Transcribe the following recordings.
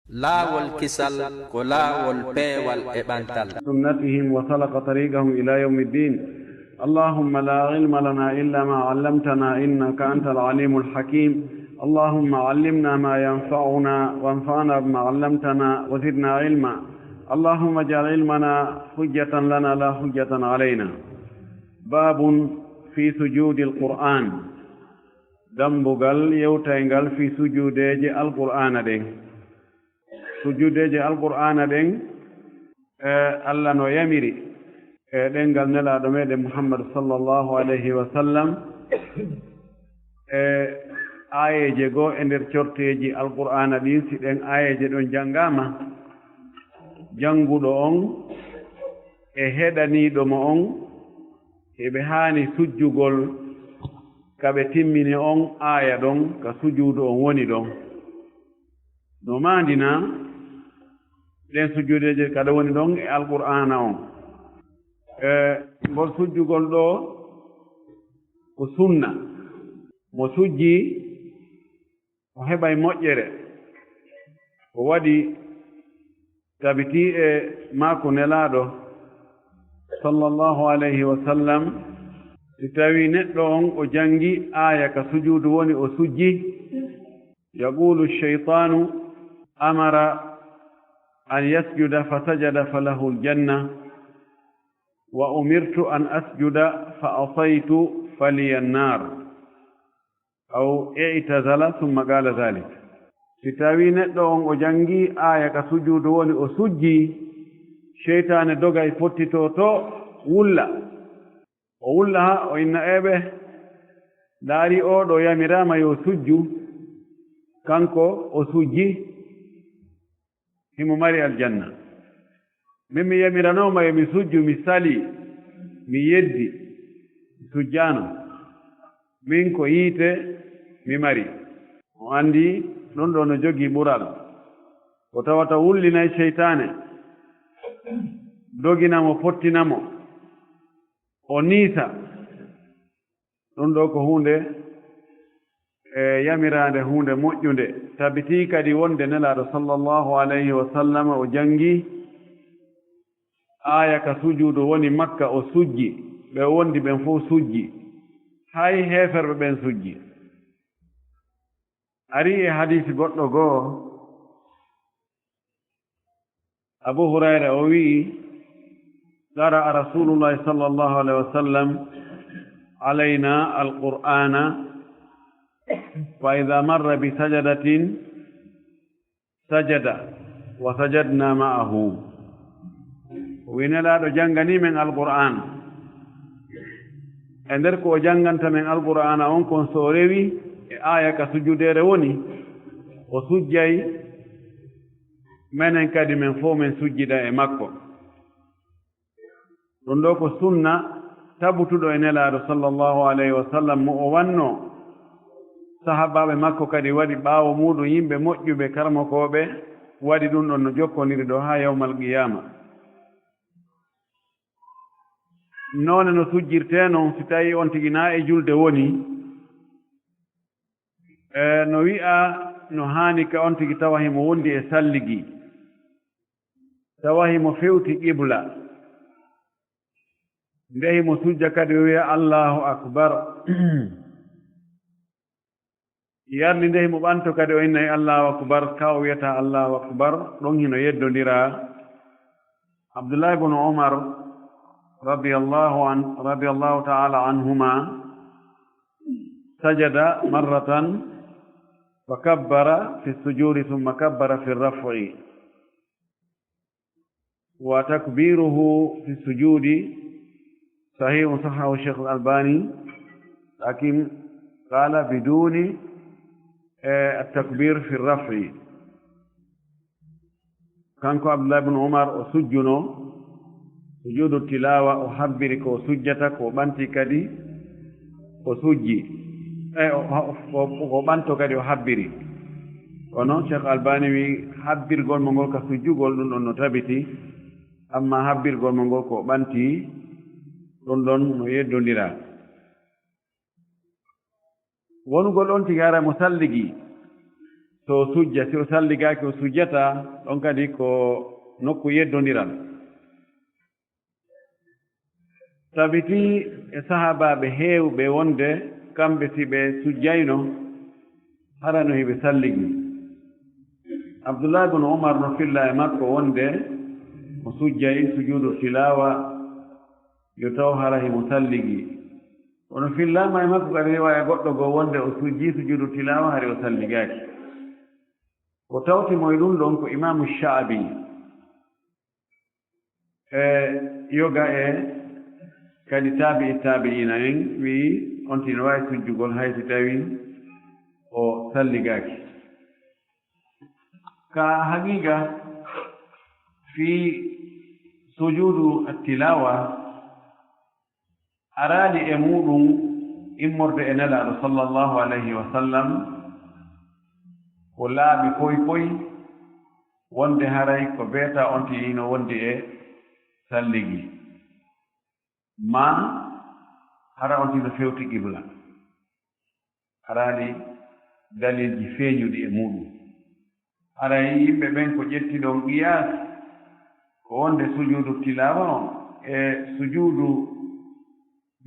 laawol kisal ko laawol peewal e ɓantal سنتهم وسلك طريقهم إلى يوم الدين. اللهم لا علم لنا إلا ما علمتنا إنك أنت العليم الحكيم. اللهم علمنا ما ينفعنا وانفعنا بما علمتنا وزدنا علما. اللهم اجعل علمنا حجة لنا لا حجة علينا. باب في سجود القرآن. دمبغل يوتينغل في سجودي القرآن دين. سجودي القرآن دين Allah no yamiri ɗengal nelaɗo meɗen Muhammad sallallahu alayhi wa sallam ayeje goo e nder corteji alqur'ana ɗin si ɗen ayeje ɗon janngama jannguɗo on e heɗaniɗo mo on eɓe haani sujjugol ka ɓe timmini on aya ɗon ka sujuudu on woni ɗon no maandina ɗen sujjudeje kada woni ɗon e alqur'ana on ngol sujjugol ɗo ko sunna mo sujji o heɓay moƴƴere o waɗi tabiti e maako nelaaɗo sallallahu alayhi wa sallam si tawi neɗɗo on o janngi aya ka sujuudu woni o sujji yaqulu cheytanu amara أن يسجد فسجد فله الجنة وأمرت أن أسجد فأصيت فلي النار أو اعتزل ثم قال ذلك ستاوي ندون وجنجي آية كسجود ولي أسجي شيطان دوغاي فتتوتو ولا وإن أبه داري أودو يمرام يسجو كانكو أسجي himo mari aljanna min mi yamiranoma yo mi sujju mi sali mi yeddi mi sujjano min ko yiite mi mari o andi ɗon ɗo no jogii ɓural o tawata wullinay seytane doginamo fottinamo o niisa ɗon ɗo ko hunde yamirande hunde moƴƴunde tabiti kadi wonde nelaaɗo sallallahu alayhi wa sallam o jangi aya ka sujuudu woni makka o sujji ɓe wondi ɓen fof sujji hay heeferɓe ɓen sujji ari e hadisi goɗɗo goo abu hurayra o wi'i qara'a rasulullahi sallallahu alayhi wa sallam alayna alqur'ana فإذا مر بسجدة سجد وسجدنا معه وينلا دو جانغاني من القرآن اندر كو جانغانت من القرآن اون كون سوريوي آية كسجودere woni o sujjay menen kadi men fo men sujjida e makko ɗum ɗo ko sunna tabutuɗo e nelaaɗo sallallahu alayhi wa sallam mo o wanno sahabaɓe makko kadi waɗi ɓaawo muɗum yimɓe moƴƴuɓe karmakoɓe waɗi ɗum ɗon no jokkoniri ɗo haa yawmal qiyama noone no sujjirte noon si tawi on tigi naa e julde woni no wi'a no haani ka on tigi tawa himo wondi e salligi tawa himo fewti qibla nde himo sujja kadi o wi'a allahu akbar yardi nde himo ɓanto kadi o innayi allahu akbar ka o wiyata allahu akbar ɗon hino yeddondira abdullah ibnu umar radiallahu taala anhuma sajada marratan fa kabbara fi sujudi thumma kabbara fi raf'i wa takbiruhu fi sujudi sahihun sahahu shaykh al-albani lakin qala biduni التكبير في الرفع كان عبد الله بن عمر وسجنوا سجود التلاوة وحبرك وسجتك وبنتي كدي وسجي وبنتو كدي وحبري ونون شيخ الباني حبر قول منغول كسجو قول نون نتابتي أما حبر قول منغول كوبنتي نون يدون ديرا wonugol on tigara musalligi so sujja si o salligaaki o sujjata ɗon kadi ko nokku yeddondiral tabiti e sahaabaaɓe heewɓe wonde kamɓe si ɓe sujjayno harano hiɓe salligi abdoullah bnu omar no filla e makko wonde mo sujjay sujuudu tilawa yo taw hara himo salligi wono fillama e makko kadi rewa e goɗɗo goo wonde o sujji sujuudu tilawa hari o salligaaki ko tawtimoye ɗum ɗon ko imamu shaabi e yoga e kadi taabi'ina en wii on tino waawi sujjugol hay si tawi o salligaaki ka haqiqa fi sujudu attilawa araani e muɗum immorde e nelaaɗo sallallahu alayhi wa sallam ko laaɓi poy wonde haray ko beeta on tino wondi e salligi ma hara on tino fewti qibla araani dalilji feeñuɗi e muɗum haray yimɓe ɓen ko ƴettiɗon qiyas ko wonde sujuudu tilawa on e sujuudu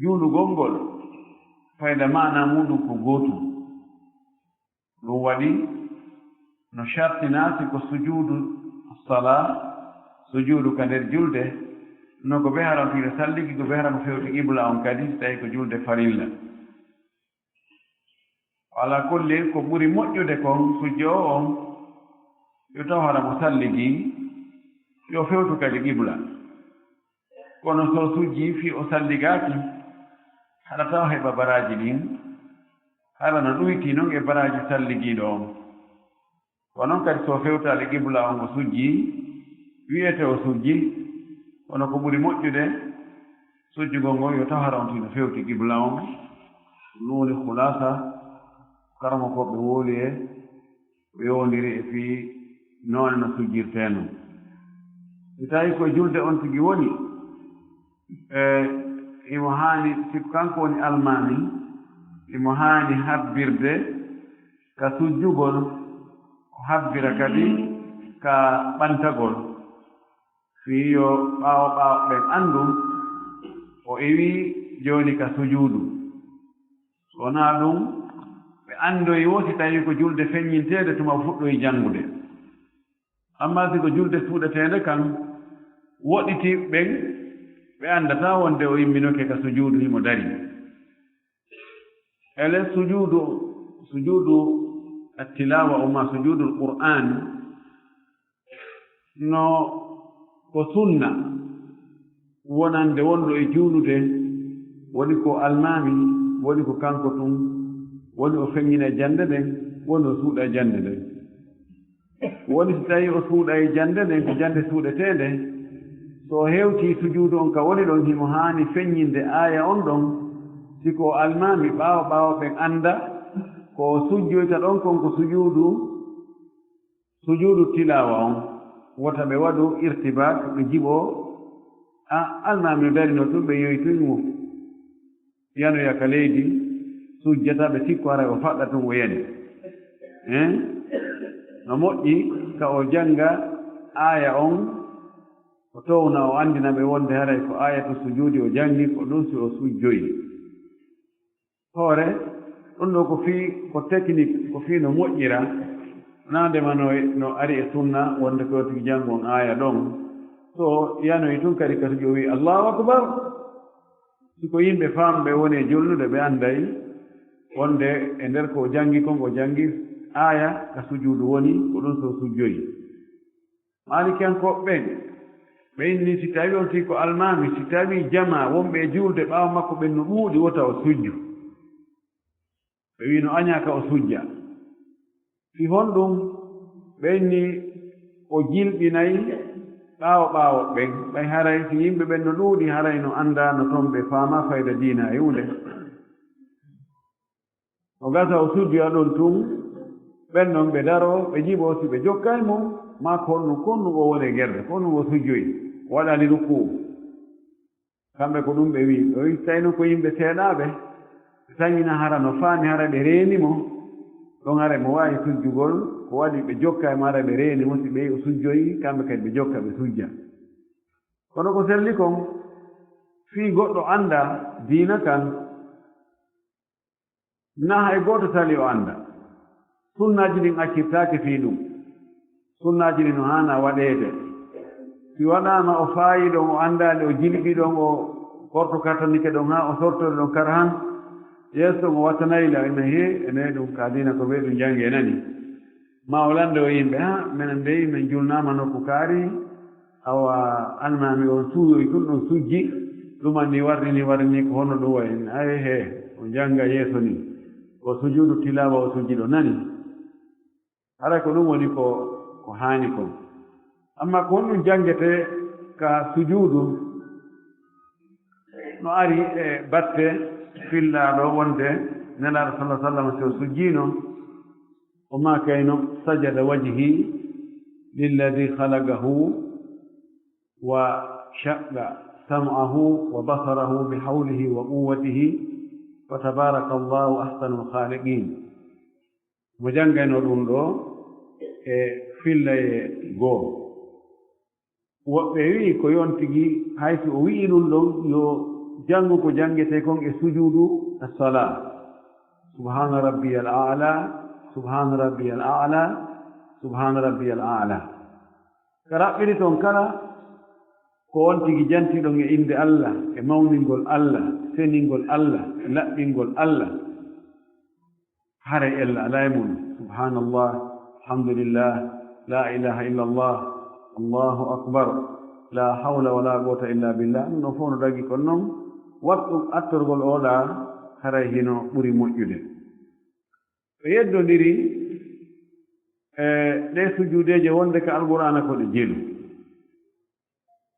juulugol ngol fayda maana muɗum ko gootum ɗum waɗi no shartinaasi ko sujuudu sala sujuudu ka nder julde no ko ɓe hara on tiino salligi ko ɓe hara mo fewti qibla on kadi so tawi ko julde farilla ala kulli ko ɓuri moƴƴude kon sujjo o on yo taw hara mo salligi yo fewtu kadi qibla kono so sujji fi o salligaaki haɗa taw heɓa baraji ɗin haɗa no ɗoyti noon e baraji salligiiɗo on ko noon kadi so fewtaali qibla on o sujji wiyete o sujji kono ko ɓuri moƴƴude sujjugol ngol yo taw hara on tino fewti qibla on ɗum woni hulasa karamo koɓe wooli e ɓe yowndiri e fii noone no sujjirteeno si tawi koye julde on tigi woni imo haani siko kanko woni almami imo haani habbirde ka sujjugol o habbira kadi ka ɓantagol fii yo ɓaawo ɓen anndu o iwii jooni ka sujuudu wonaa ɗum ɓe anndoyi wo si tawi ko julde feññinteede tuma fuɗɗoyi janngude amma si ko julde suuɗeteende kan woɗɗiti ɓen ɓe anndata wonde o imminoke ka sujuudu himo dari ele sujuudu attilawa oma sujuudu alqur'an no ko sunna wonande wonɗo e juulude woni ko almami woni ko kanko tun woni o feññina e jannde nden woni o suuɗa e jannde nden woni so tawi o suuɗa e jannde nden ko jannde suuɗeteende so heewtii sujuudu on ka woni ɗon himo haani feññinde aaya on ɗon siko almami ɓaawo ɓen annda ko sujjoyta ɗon kon ko sujuudu tilawa on wota ɓe waɗu irtibat ɓe jiɓoo almami no darino tun ɓe yoytuymo yanoya ka leydi sujjata ɓe sikko hara o faɗɗa tun o yani no moƴƴi ka o jannga aaya on o towna o anndina ɓe wonde haray ko ayatu sujuudi o janngi ko ɗum si o sujjoyi hoore ɗum ɗo ko technique ko fii no moƴƴira naandema no ari e sunna wonde ko tigi janngon aaya ɗon so yanoyi tun kadi ka sujo wi allahu akbar siko yimɓe faamɓe woni e jullude ɓe annday wonde e nder ko janngi kon o janngi aaya ka sujuudu woni ko ɗum so sujjoyi maalikenkoɓe ɓen ɓe inni si tawi on tii ko almami si tawi jama wonɓe e juulde ɓaawa makko ɓen no ɗuuɗi wota o sujju ɓe wi no añaka o sujja si honɗum ɓe inni o jilɓinayi ɓaawo ɓen ɓay haray si yimɓe ɓen no ɗuuɗi haray no annda no toon ɓe faama fayda diina e hunde o gasa o sujjoya ɗon tun ɓen ɗon ɓe daro ɓe jiɓoo si ɓe jokkay mo ma konnu o woni gerde konnu o sujjoyi waɗani rukkuu kamɓe ko ɗum ɓe wi o wi tawino ko yimɓe seeɗaaɓe tañina hara no faami hara ɓe reeni mo ɗon hara mo waawi sujjugol ko waɗi ɓe jokka e mara ɓe reeni mo si ɓeyi o sujjoyi kamɓe kadi ɓe jokka ɓe sujja kono ko selli kon fii goɗɗo annda diina kan na hay gooto sali o annda sunnaaji ɗin accirtaake fii ɗum sunnaaji ɗin no haana waɗeede si waɗaama o faayi ɗon o anndaali o jilɓi ɗon o korto katanike ɗon haa o sortode ɗon kara han yeeso ɗon o wattanayla ene hee ene ɗum ka diina ko wee ɗum janngi e nani ma o lande o yimɓe ha minen dey min julnaama nokku kaari awa almami on suuyoy ɗum ɗon sujji ɗuman ni warni ko hono ɗum wayi ay hee o jannga yeeso ni ko sujuudu tilawa o sujji ɗo nani hara ko ɗum woni ko haani kon amma ko honɗum janngete ka sujuudu no ari e batte fillaaɗo wonde nelaaɗo sallah sallam so sujjiino o ma kayno sajada wajhi lilladi halagahu wa shaqqa sam'ahu wa basarahu bi hawlihi wa quwwatihi wa tabaraka allahu ahsanul khaliqin mo janngayno ɗum ɗo e fillaye goo woɓɓe wii ko yon tigi hayso o wi'i ɗum ɗon yo janngu ko janngete kon e sujuudu as-salat subhana rabbiyal a'la subhana rabbiyal a'la subhana rabbiyal a'la ka raɓɓiri toon kala ko on tigi jantiɗon e inde Allah e mawningol Allah seningol Allah e laɓɓingol Allah hare ella alay mum subhanallah alhamdulillah la ilaha illa allah allahu akbar la hawla wala quwwata illa billah ɗum ɗon fof no dagi kon noon watɗum attorgol oɗa haray hino ɓuri moƴƴude ɓe yeddodiri e ɗe sujuudeje wonde ka alqur'ana ko ɗe jelu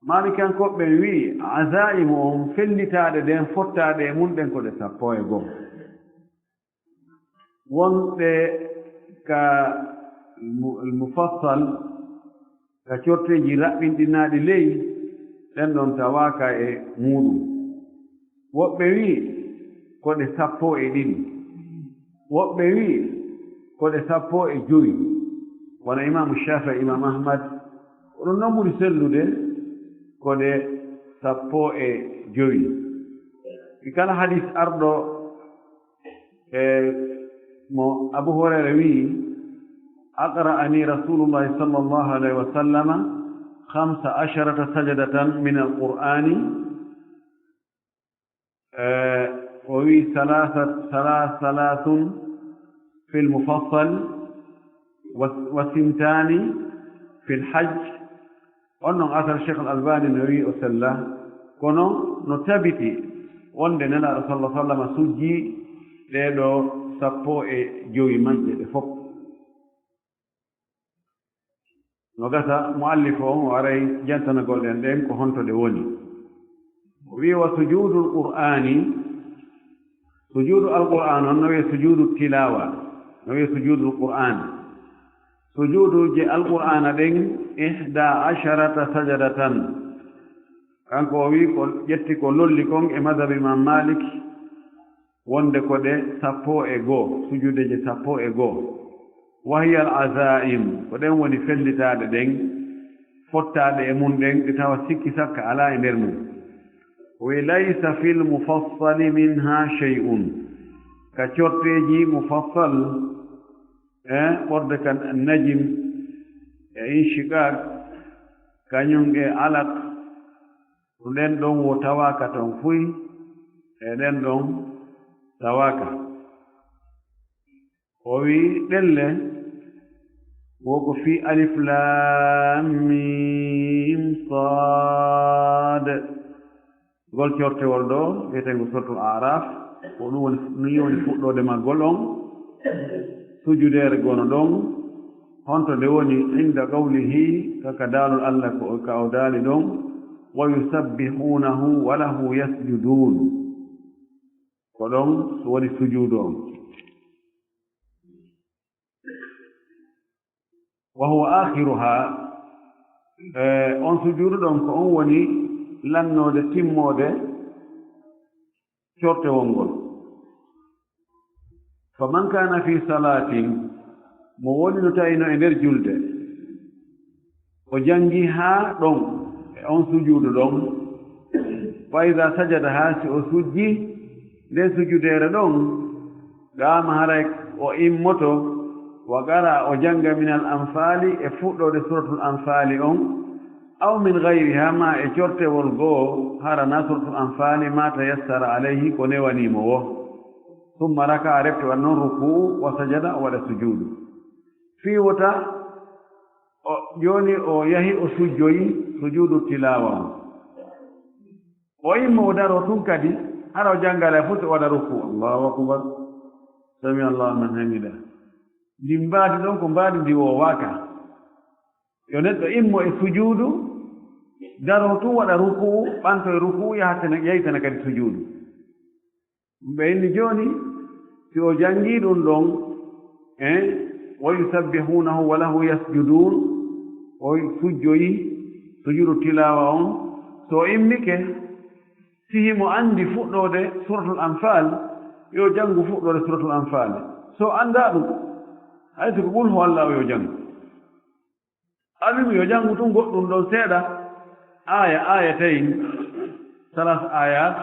malikankoɓe wii azaimu on fellitaaɗe ɗen fottaaɗe e mun ɗen ko ɗe 11 wonɗe ka mufassal ka corteji raɓɓinɗinaaɗi ley ɗen ɗon tawaaka e muɗum woɓɓe wii ko ɗe 12 woɓɓe wii ko ɗe 15 wona imamu Shafi'i imam Ahmad oɗon noon ɓuri sellude ko ɗe 15 ɗi kala hadis arɗo e mo Abu Hurayra wii aqra'ani rasulullahi sallallahu alayhi wa sallama 15 sajadatan min alqur'ani o wii salasun fi lmufassal wa sintani fi lhajj on noon asar cheikh al albani no wi o sella kono no tabiti wonde nelaaɗo sallah sallama sujji ɗeɗo 15 majje ɗe fof no gasa muallif o aray jantanagol en ɗen ko honto ɗe woni o wi wa sujudu alqur'ani sujudu alqur'an on no wiye sujudu tilawa no wiye sujudu alqur'an sujuuduji alqur'ana ɗen 11 sajadatan kanko o wi ko ƴetti ko lolli kon e madhabe imam Malik wonde ko ɗe 12 sujuudeje 12 wahiya al azaim ko ɗen woni fellitaaɗe ɗen fottaaɗe e mum ɗen ɗi tawa sikki sakka ala e nder mum wi laysa fil mufassali minha shay'un ka corteji mufassal ɓorde kan najim e inshiqaq kañum e alaq to ɗen ɗon wo tawaka ton fuy e ɗen ɗon tawaka o wi ɗelle woko fi alif lam mim sad gol cortewol ɗo wiyetengo suratul araf ko ɗum woni fuɗɗode maggol on sujudeere gono ɗon honto nde woni inda qawlihi kaka daalol Allah ko ka o daali ɗon wa yusabbihunahu wa lahu yasjudun ko ɗon woni sujuudu on wa huwa akhiruha on sujuudu ɗon ko on woni lannode timmode cortewol ngol faman kana fi salatin mo woni no tawino e nder julde o jangi haa ɗon e on sujuudu ɗon wa ida sajada haa si o sujji nde sujudeere ɗon gaama haray o immoto wa gara o janga min al anfali e fuɗɗode suratul anfali on aw min gayriha ma e cortewol goo harana suratul anfali ma tayassara alayhi ko newanimo wo summa raka refte wa noon rukuu wa sajada o waɗa sujuudu fii wota o jooni o yahi o sujjoyi sujuudu tilawa o immo o daro tun kadi hara o janngala fof o waɗa rukuu allahu akbar sami allahu man hamida ndi mbaadi ɗon ko mbaadi ndi woowaaka yo neɗɗo immo e sujuudu daro tun waɗa rukuu ɓanto e rukuu yahitana kadi sujuudu ɓe inni jooni si o janngii ɗum ɗon wa yusabbihunahu wa lahu yasjudun o sujjoyi sujudu tilawa on so immike sihimo anndi fuɗɗode suratul anfal yo janngu fuɗɗode suratul anfal so annda ɗum hay siko ɓulho allah o yo janngu alimi yo janngu tun goɗɗum ɗon seeɗa aya tayin salas ayat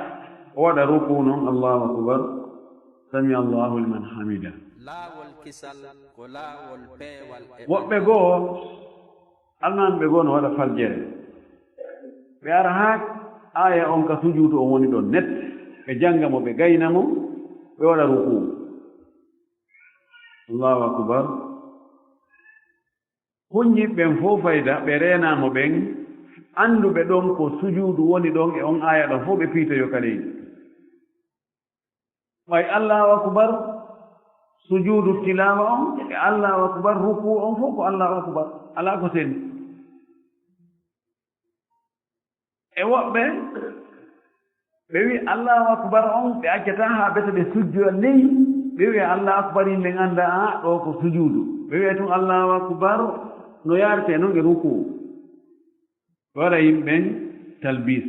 o waɗa ruku noon allahu akbar sami allahu liman hamida woɓɓe goo alnanɓe goo no waɗa faljere ɓe ara haa aya on ka sujuudu on woni ɗon net ɓe jannga mo ɓe gayna mo ɓe waɗa ruku allahu akbar huñƴiɓɓen fof fayda ɓe reenaamo ɓen annduɓe ɗon ko sujuudu woni ɗon e on aya ɗon fof ɓe piitoyo kaleeji way allahu akbar sujuudu tilawa on e allahu akbar ruku on fof ko allahu akbar alaa ko seni e woɓɓe ɓe wi allahu akbar on ɓe accata haa bete ɓe sujjoya ley ɓe wi allahu akbar yimɓe ngannda ɗo ko sujuudu ɓe wiya tun allahu akbar no yaarete noon e ruku ɓe waɗa yimɓen talbis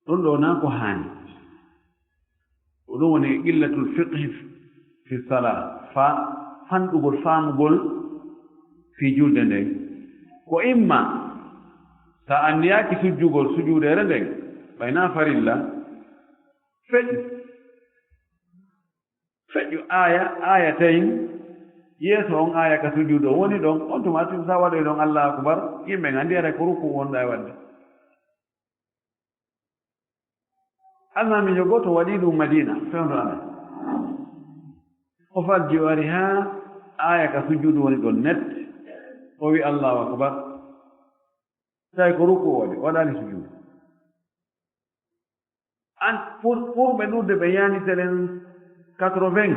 ɗum ɗo naa ko haani ko ɗum woni qillatul fiqhi fi sala fanɗugol faamugol fi julde nden ko imma sa anniyaaki sujjugol sujuudeere nden ɓaynaa farilla feƴƴu aya tayin yeeso on aya ka sujuudu o woni ɗon on tuma tim sa waɗoy ɗon allahu akbar yimɓe nganndi ara ko ruku wonɗa e waɗde almamijo gooto waɗii ɗum madina fewndo amen o fadji o ari haa aya ka sujuudu woni ɗon net o wi allahu akbar tawi ko ruku waɗi waɗaani sujuudu an ɓurɓe ɗurde ɓe yaanitelen 80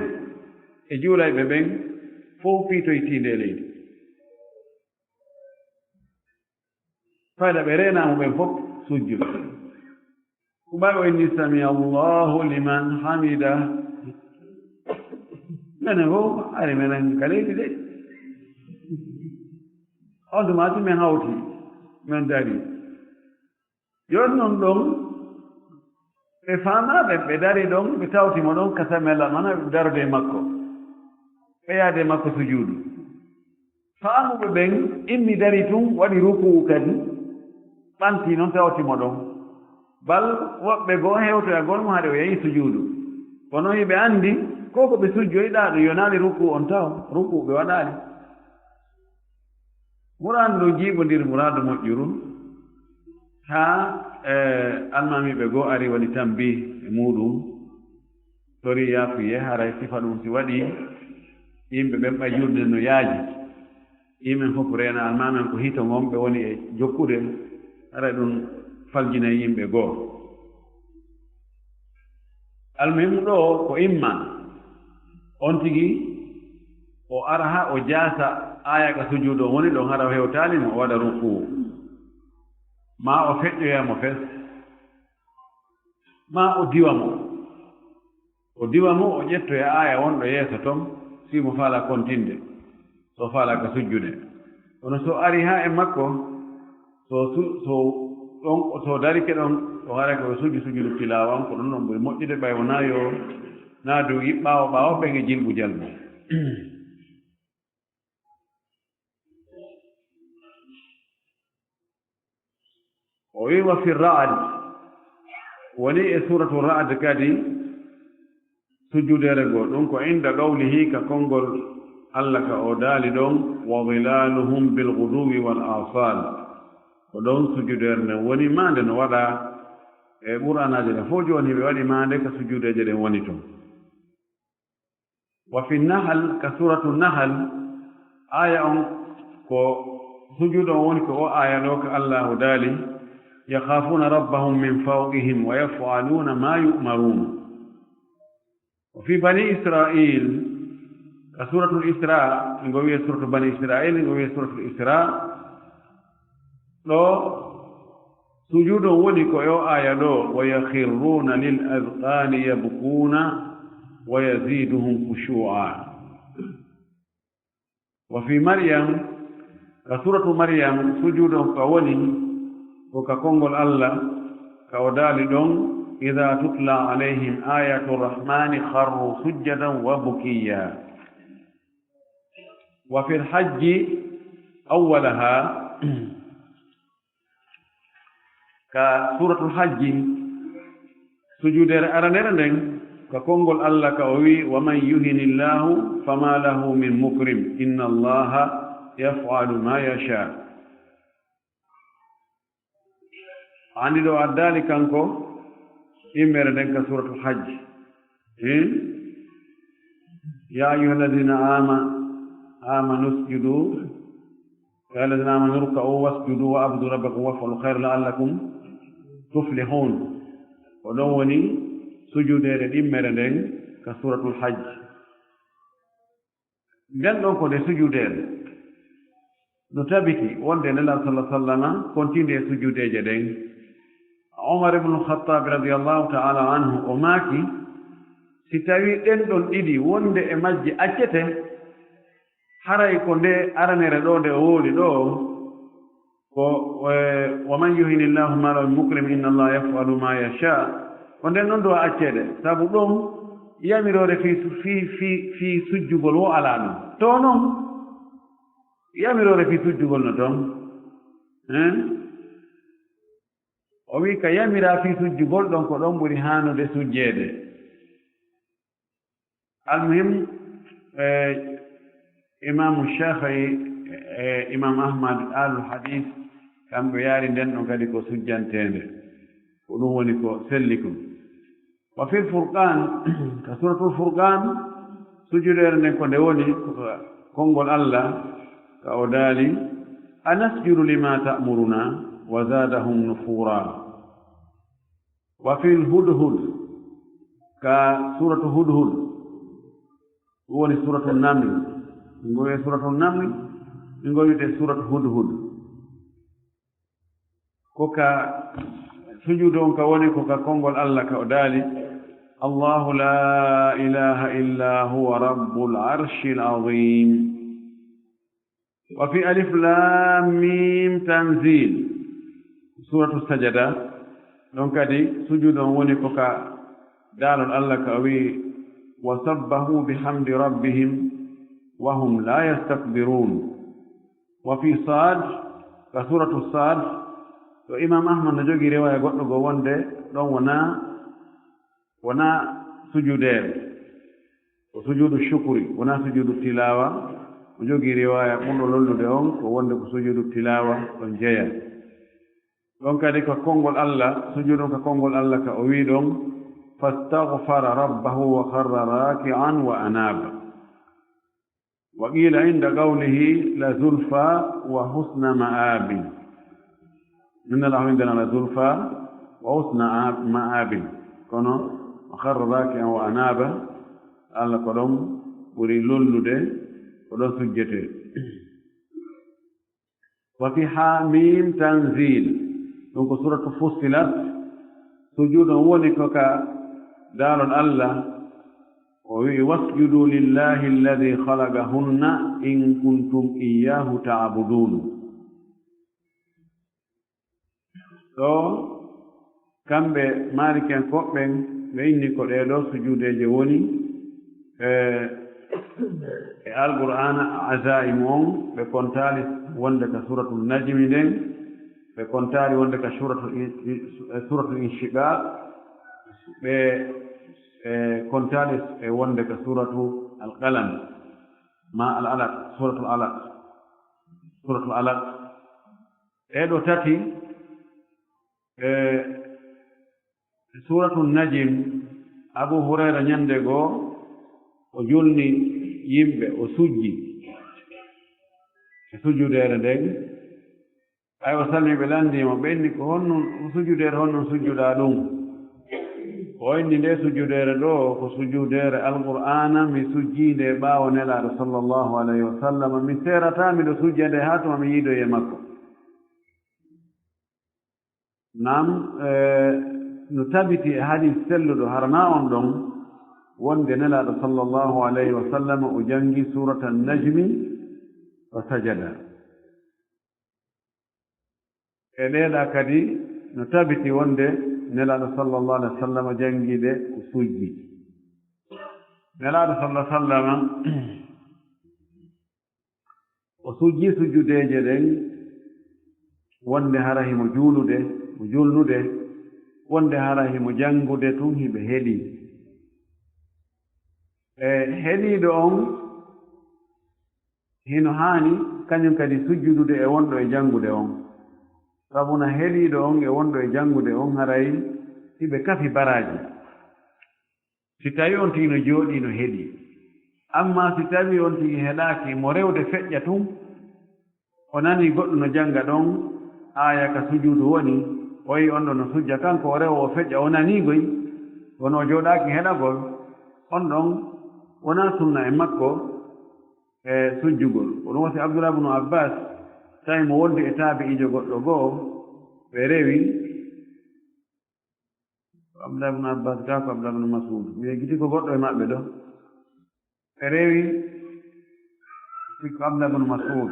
e juulayɓe ɓen fof piitoytiinde leydi fayda ɓe reenaamo ɓen fof sujjude kuɓay o inni sami allahu liman hamida menen fof ari menen ka leydi de on tumati men hawti men dari yon noon ɗon ɓe faamaaɓe ɓe dari ɗon ɓe tawtimo ɗon kasamela mana ɓe darde makko ɓe yaade makko sujuudu faamuɓe ɓen immi dari tun waɗi rukuu kadi ɓanti noon tawtimo ɗon bal woɓɓe goo hewtoya gonmo haɗe o yehi sujuudu kono yiɓe anndi ko ko ɓe sujjoyiɗaa ɗo yonaali rukuu on taw rukuu ɓe waɗaali muraadu ɗo jiiɓondir muraadu moƴƴuru haa almamiɓe goo ari waɗi tambi e muɗum tori yaafuye haray sifa ɗum si waɗi yimɓe ɓen ɓay yurde no yaaji yimɓen fof reena almamen ko hito ngon ɓe woni e jokkude haray ɗum faljina yimɓe goo almuhimu ɗo ko imma on tigi o ara haa o jaasa aya ka sujuudo woni ɗon hara o hewtaalimo o waɗa rukuu ma o feƴƴoyamo fes ma o diwa mo o ƴettoya aya wonɗo yeeso ton simo faala kontinde so faala ka sujjude kono so ari haa e makko so darike ɗon o hara ko sujju sujudu tilawan ko ɗum ɗon ɓuri moƴƴude ɓay wonaa yo naa dow ɓaawo ɓen e jilɓu jalbu وفي الرعد ولي سورة الرعد كدي سجود رجل دونك عند قوله ككونغول الله كأودالي دون وظلالهم بالغدو والآصال ودون سجود رجل ولي ما عندن ولا قرآن جل فوجوني بولي ما عندك سجود رجل ونيتم. وفي النحل كسورة النحل آية سجود ونك آية لوك الله دالي يخافون ربهم من فوقهم ويفعلون ما يؤمرون. وفي بني إسرائيل سورة الإسراء نقول سورة بني إسرائيل نقول سورة الإسراء لو سجود ونك آية لو ويخرون للأذقان يبكون ويزيدهم خشوعا. وفي مريم سورة مريم سجود كوني وككونغول الله كودالي دون إذا تتلى عليهم آية الرحمن خروا سجدا وبكيا. وفي الحج أولها كسورة الحج سجود أرنرن ككونغول الله كوي ومن يهن الله فما له من مكرم إن الله يفعل ما يشاء. عندي دو أدالي كانكو إمر دنك سورة الحج يا أيها الذين آمنوا اسجدوا يا الذين آمنوا اركعوا واسجدوا وعبدوا ربكم وافعلوا خير لعلكم تفلحون. ودوني سجود إمر دنك كسورة الحج den ɗon ko nde sujudere no tabiti wonde nela sallah sallama continue sujudeje ɗen. Umar ibn al-Khattab radiyallahu ta'ala anhu o maaki si tawi ɗen ɗon ɗiɗi wonde e majji accete haray ko nde aranere ɗo nde o wooli ɗo ko wa man yuhinillahu ma lahu mukrim inna Allah yaf'alu ma yasha ko nden ɗon ɗo accede sabu ɗum yamirore fi sujjugol wo ala ɗum to noon yamirore fi sujjugol no toon o wi ka yamira fi sujjugol ɗon ko ɗon ɓuri haanude sujjeede. almuhim imamu Shafii imam Ahmad alul hadis kamɓe yaari nden ɗon kadi ko sujjantende ko ɗum woni ko sellikum. وفي الفرقان كسورة الفرقان سجدر نكون دوني كونغول الله كأودالي أنسجد لما تأمرنا وزادهم نفورا. وفي الهدهد كسورة هدهد وني سورة النمل نقول سورة النمل نقول سورة هدهد كوكا سجودون كوني كوكا كونغول الله كأودالي الله لا إله إلا هو رب العرش العظيم. وفي ألف لام ميم تنزيل سورة السجدة دون كدي سجودون وني كوكا دال الله كأوي وسبحوا بحمد ربهم وهم لا يستكبرون. وفي صاد كسورة الصاد وإمام أحمد نجوغي رواية قلنا قوان دي دون ونا سجودين وسجود الشكر ونا سجود التلاوة نجوغي رواية قلنا لولو ديون ووان دي سجود التلاوة ونجيا دون كذلك كونغول الله سجودون كونغول الله كأويدون فاستغفر ربه وخر راكعا وأناب. وقيل عند قوله لزلفى وحسن مآب من الله عندنا لزلفى وحسن مآب كونو وخر راكعا وأناب الله كلهم ولي لولو ده ولو سجته. وفي حاميم تنزيل دونك سورة فصلت سجود ولكك دار الله واسجدوا لله الذي خلقهن إن كنتم إياه تعبدون. so kamɓe maaliken koɓɓen ɓe inni ko ɗeɗo sujuudeje woni e alqur'ana azaim on ɓe kontali wonde ka suratul najmi nden ɓe kontari wonde ka suratul inshiqaq ɓe kontari e wonde ka suratu alqalam ma alaq suratul alaq ɗeɗo tati suratul najm abu hurayra ñande goo o julni yimɓe o sujji e sujjudeere nden ay o salmi ɓe landimo ɓenni ko honnon sujjudeere honnon sujjuɗa ɗum o inni nde sujjudeere ɗo ko sujjudeere alqur'ana mi sujjiinde ɓaawo nelaaɗo sallllahu alayhi wa sallam mi seerata miɗo sujja nde haa tuma mi yiidoye makko nam no tabiti e hadis selluɗo harna on ɗon wonde nelaaɗo sallllahu alayhi wa sallam o jangi surata najmi wa sajada e ɗeeɗa kadi no tabiti wonde nelaaɗo sallllahu alayhi wa sallam jangiɗe o sujji nelaaɗo sallah sallam o sujji sujjudeeje ɗen wonde hara himo juulude mo julnude wonde hara himo jangude tun hiɓe heɗi e heɗiiɗo on hino haani kañum kadi sujjudude e wonɗo e jangude on sabuna heɗiiɗo on e wonɗo e jangude on haray hiɓe kafi baraji si tawi on tigi no jooɗi no heɗi amma si tawi on tigi heɗaaki mo rewde feƴƴa tun o nani goɗɗo no janga ɗon aya ka sujudu woni o yi on ɗo no sujja kanko o rewo o feƴƴa o naniigoy wono o jooɗaaki heɗagol on ɗon wonaa sunna e makko e sujjugol kono wasi abdoullah bnu abbas tawi mo wondi e taabi ijo goɗɗo goo ɓe rewi abdoullah bnu abbas gaa ko abdoullah bnu masud mi giti ko goɗɗo e maɓɓe ɗo ɓe rewi ko abdoullah bnu masud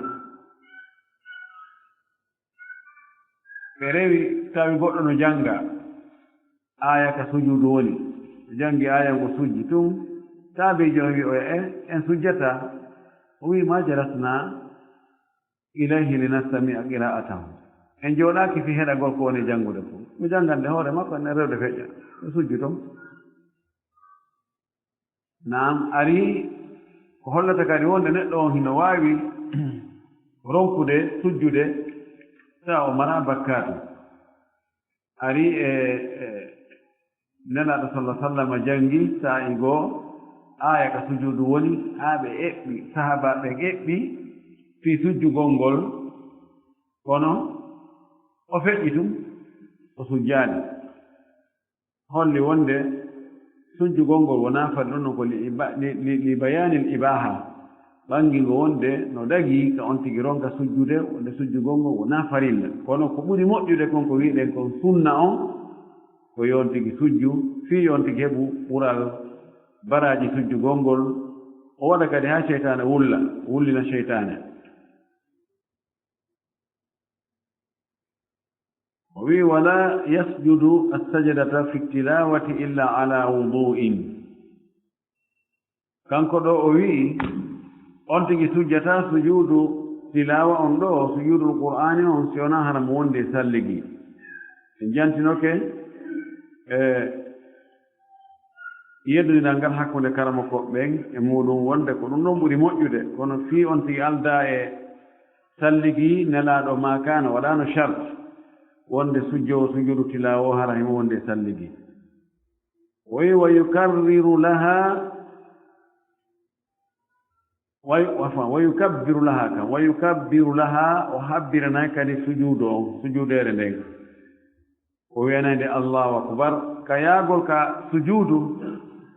ɓe rewi tawi goɗɗo no janga aya ka sujudu woni jangi aya ngo sujji tun taabijo wi o en sujjata o wi ma jalasna ilayhi linastami'a qira'atahu en jooɗaaki fi heɗagol ko woni janngude fof mi janngande hoore makko ene rewde feƴƴa mi sujju ton naam arii ko hollata kadi wonde neɗɗo on hino waawi ronkude sujjude tawa o mara bakkaatu arii e nelaaɗo sallah sallam janngi saa'i goo aya ka sujudu woni haa ɓe eɓɓi sahaba ɓe eɓɓi fii sujjugol ngol kono o feƴƴi tum o sujjaani holli wonde sujjugol ngol wonaa fadi ɗon no ko li bayanil ibaha ɓangi ngo wonde no dagii ka on tigi ronka sujjude wonde sujjugol ngol wonaa farilla kono ko ɓuri moƴƴude kon ko wiiɗen kon sunna on ko yon tigi sujju fii yon tigi heɓu ɓural baraji sujjugol ngol o waɗa kadi haa seytaane wullina seytaane o wi wala yasjudu assajadata fi tilawati illa ala wudu'in kanko ɗo o wi'i on tigi sujjata sujudu tilawa on ɗo sujudul qur'ani on si wona hara mo wonde salligi en jantinoke yeddudinal ngal hakkunde karama koɓɓen e muɗum wonde ko ɗum ɗon ɓuri moƴƴude kono fii on tigi alda e salligi nelaaɗo ma kana waɗano chart wonde sujjowo sujudu tilawo hara himo wonde e salligi oyi wa yukabbiru laha o habbiranay kadi sujudu on sujudere nden o wiyanayde allahu akbar ka yaagol ka sujudu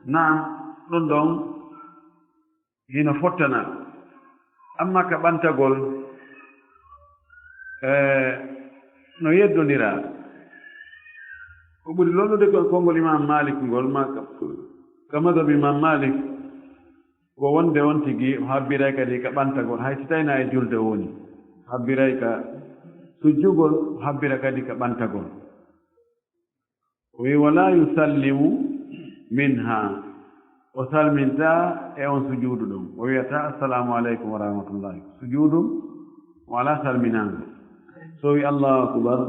naam ɗum ɗon hino fottana amma ka ɓantagol no yeddondira ko ɓuri lollude konngol imam malik ngol ma ka madhab imam malik ko wonde on tigi o habbiray kadi ka ɓantagol hay si tawina e julde woni habbiray ka sujjugol o habbira kadi ka ɓantagol o wi wala yusallimu minha o salminta e on sujuudu ɗum o wiyata assalamu aleykum wa rahmatullahi sujuudu wala salminango so wi Allahu akbar